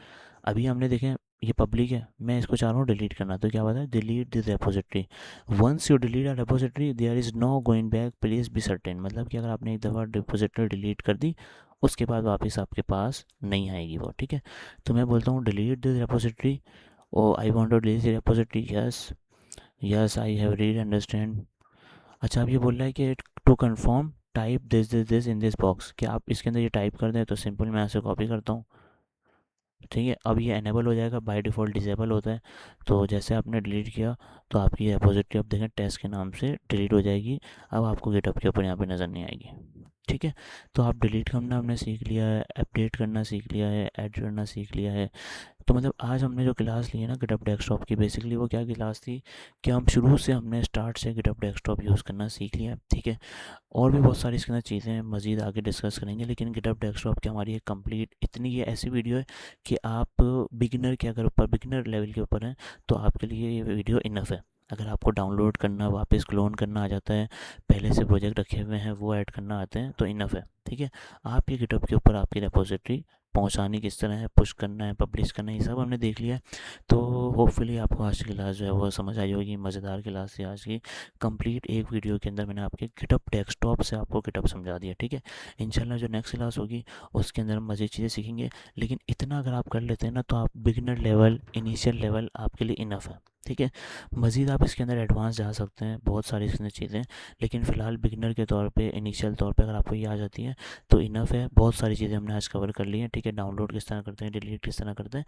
अभी हमने देखें ये पब्लिक है, मैं इसको चाह रहा हूँ डिलीट करना, तो क्या बात है, delete this repository. Once you delete a repository there is no going back, please be certain, मतलब कि अगर आपने एक दफ़ा रेपोजिटरी डिलीट कर दी, उसके बाद वापस आपके पास नहीं आएगी वो। ठीक है, तो मैं बोलता हूँ delete this repository, oh I want to delete repository, yes, yes I have read understand. अच्छा अब ये बोल रहा है कि to confirm type this in this box, कि आप इसके अंदर ये टाइप कर दें, तो सिंपल मैं ऐसे कॉपी करता हूँ। ठीक है, अब ये एनेबल हो जाएगा, बाय डिफ़ॉल्ट डिसेबल होता है। तो जैसे आपने डिलीट किया, तो आपकी रेपोजिटरी अब देखें टेस्ट के नाम से डिलीट हो जाएगी। अब आपको गिटहब के ऊपर यहाँ पे नज़र नहीं आएगी। ठीक है, तो आप डिलीट करना हमने सीख लिया है, अपडेट करना सीख लिया है, ऐड करना सीख लिया है। तो मतलब आज हमने जो क्लास ली है ना गिटहब डेस्कटॉप की, बेसिकली वो क्या क्लास थी, कि हम शुरू से हमने स्टार्ट से गिटहब डेस्कटॉप यूज़ करना सीख लिया है। ठीक है, और भी बहुत सारी इसके अंदर चीज़ें मज़ीद आगे डिस्कस करेंगे, लेकिन गिटहब डेस्कटॉप की हमारी एक कंप्लीट इतनी ये ऐसी वीडियो है कि आप बिगिनर के अगर ऊपर बिगिनर लेवल के ऊपर हैं, तो आपके लिए ये वीडियो इनफ है। अगर आपको डाउनलोड करना, वापस क्लोन करना आ जाता है, पहले से प्रोजेक्ट रखे हुए हैं वो ऐड करना आते हैं, तो इनफ है। ठीक है, आप ये गिटहब के ऊपर आपकी रेपोजिटरी पहुंचानी किस तरह है, पुश करना है, पब्लिश करना है, ये सब हमने देख लिया है। तो होपफुली आपको आज की क्लास जो है वो समझ आई होगी, मज़ेदार क्लास थी आज की। कंप्लीट एक वीडियो के अंदर मैंने आपके गिटहब डेस्कटॉप से आपको गिटहब समझा दिया। ठीक है, इंशाल्लाह जो नेक्स्ट क्लास होगी उसके अंदर हम मज़ीद चीज़ें सीखेंगे, लेकिन इतना अगर आप कर लेते हैं ना, तो आप बिगिनर लेवल, इनिशियल लेवल आपके लिए इनफ है। ठीक है, मज़ीद आप इसके अंदर एडवांस जा सकते हैं, बहुत सारी इसके अंदर चीज़ें, लेकिन फ़िलहाल बिगिनर के तौर पे, इनिशियल तौर पे अगर आपको ये आ जाती है तो इनफ है। बहुत सारी चीज़ें हमने आज कवर कर ली हैं। ठीक है, डाउनलोड किस तरह करते हैं, डिलीट किस तरह करते हैं,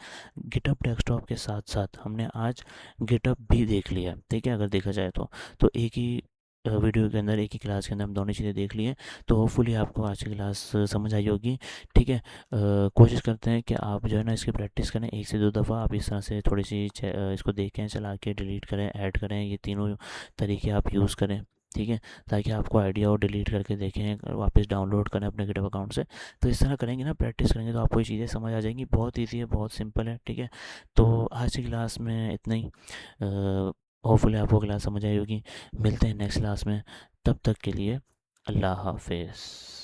गिटहब डेस्कटॉप के साथ साथ हमने आज गिटहब भी देख लिया। ठीक है, अगर देखा जाए तो एक ही वीडियो के अंदर, एक ही क्लास के अंदर हम दोनों चीज़ें देख लिए। तो होपफुली आपको आज की क्लास समझ आई होगी। ठीक है, कोशिश करते हैं कि आप जो है ना इसकी प्रैक्टिस करें, एक से दो दफ़ा आप इस तरह से थोड़ी सी इसको देखें, चला के डिलीट करें, ऐड करें, ये तीनों तरीके आप यूज़ करें। ठीक है, ताकि आपको आइडिया हो, डिलीट करके देखें, वापस डाउनलोड करें अपने गिटहब अकाउंट से। तो इस तरह करेंगे ना, प्रैक्टिस करेंगे, तो आपको ये चीज़ें समझ आ जाएंगी। बहुत ईजी है, बहुत सिंपल है। ठीक है, तो आज की क्लास में इतना ही। होपफुली आपको क्लास समझ आई होगी। मिलते हैं नेक्स्ट क्लास में, तब तक के लिए अल्लाह हाफिज़।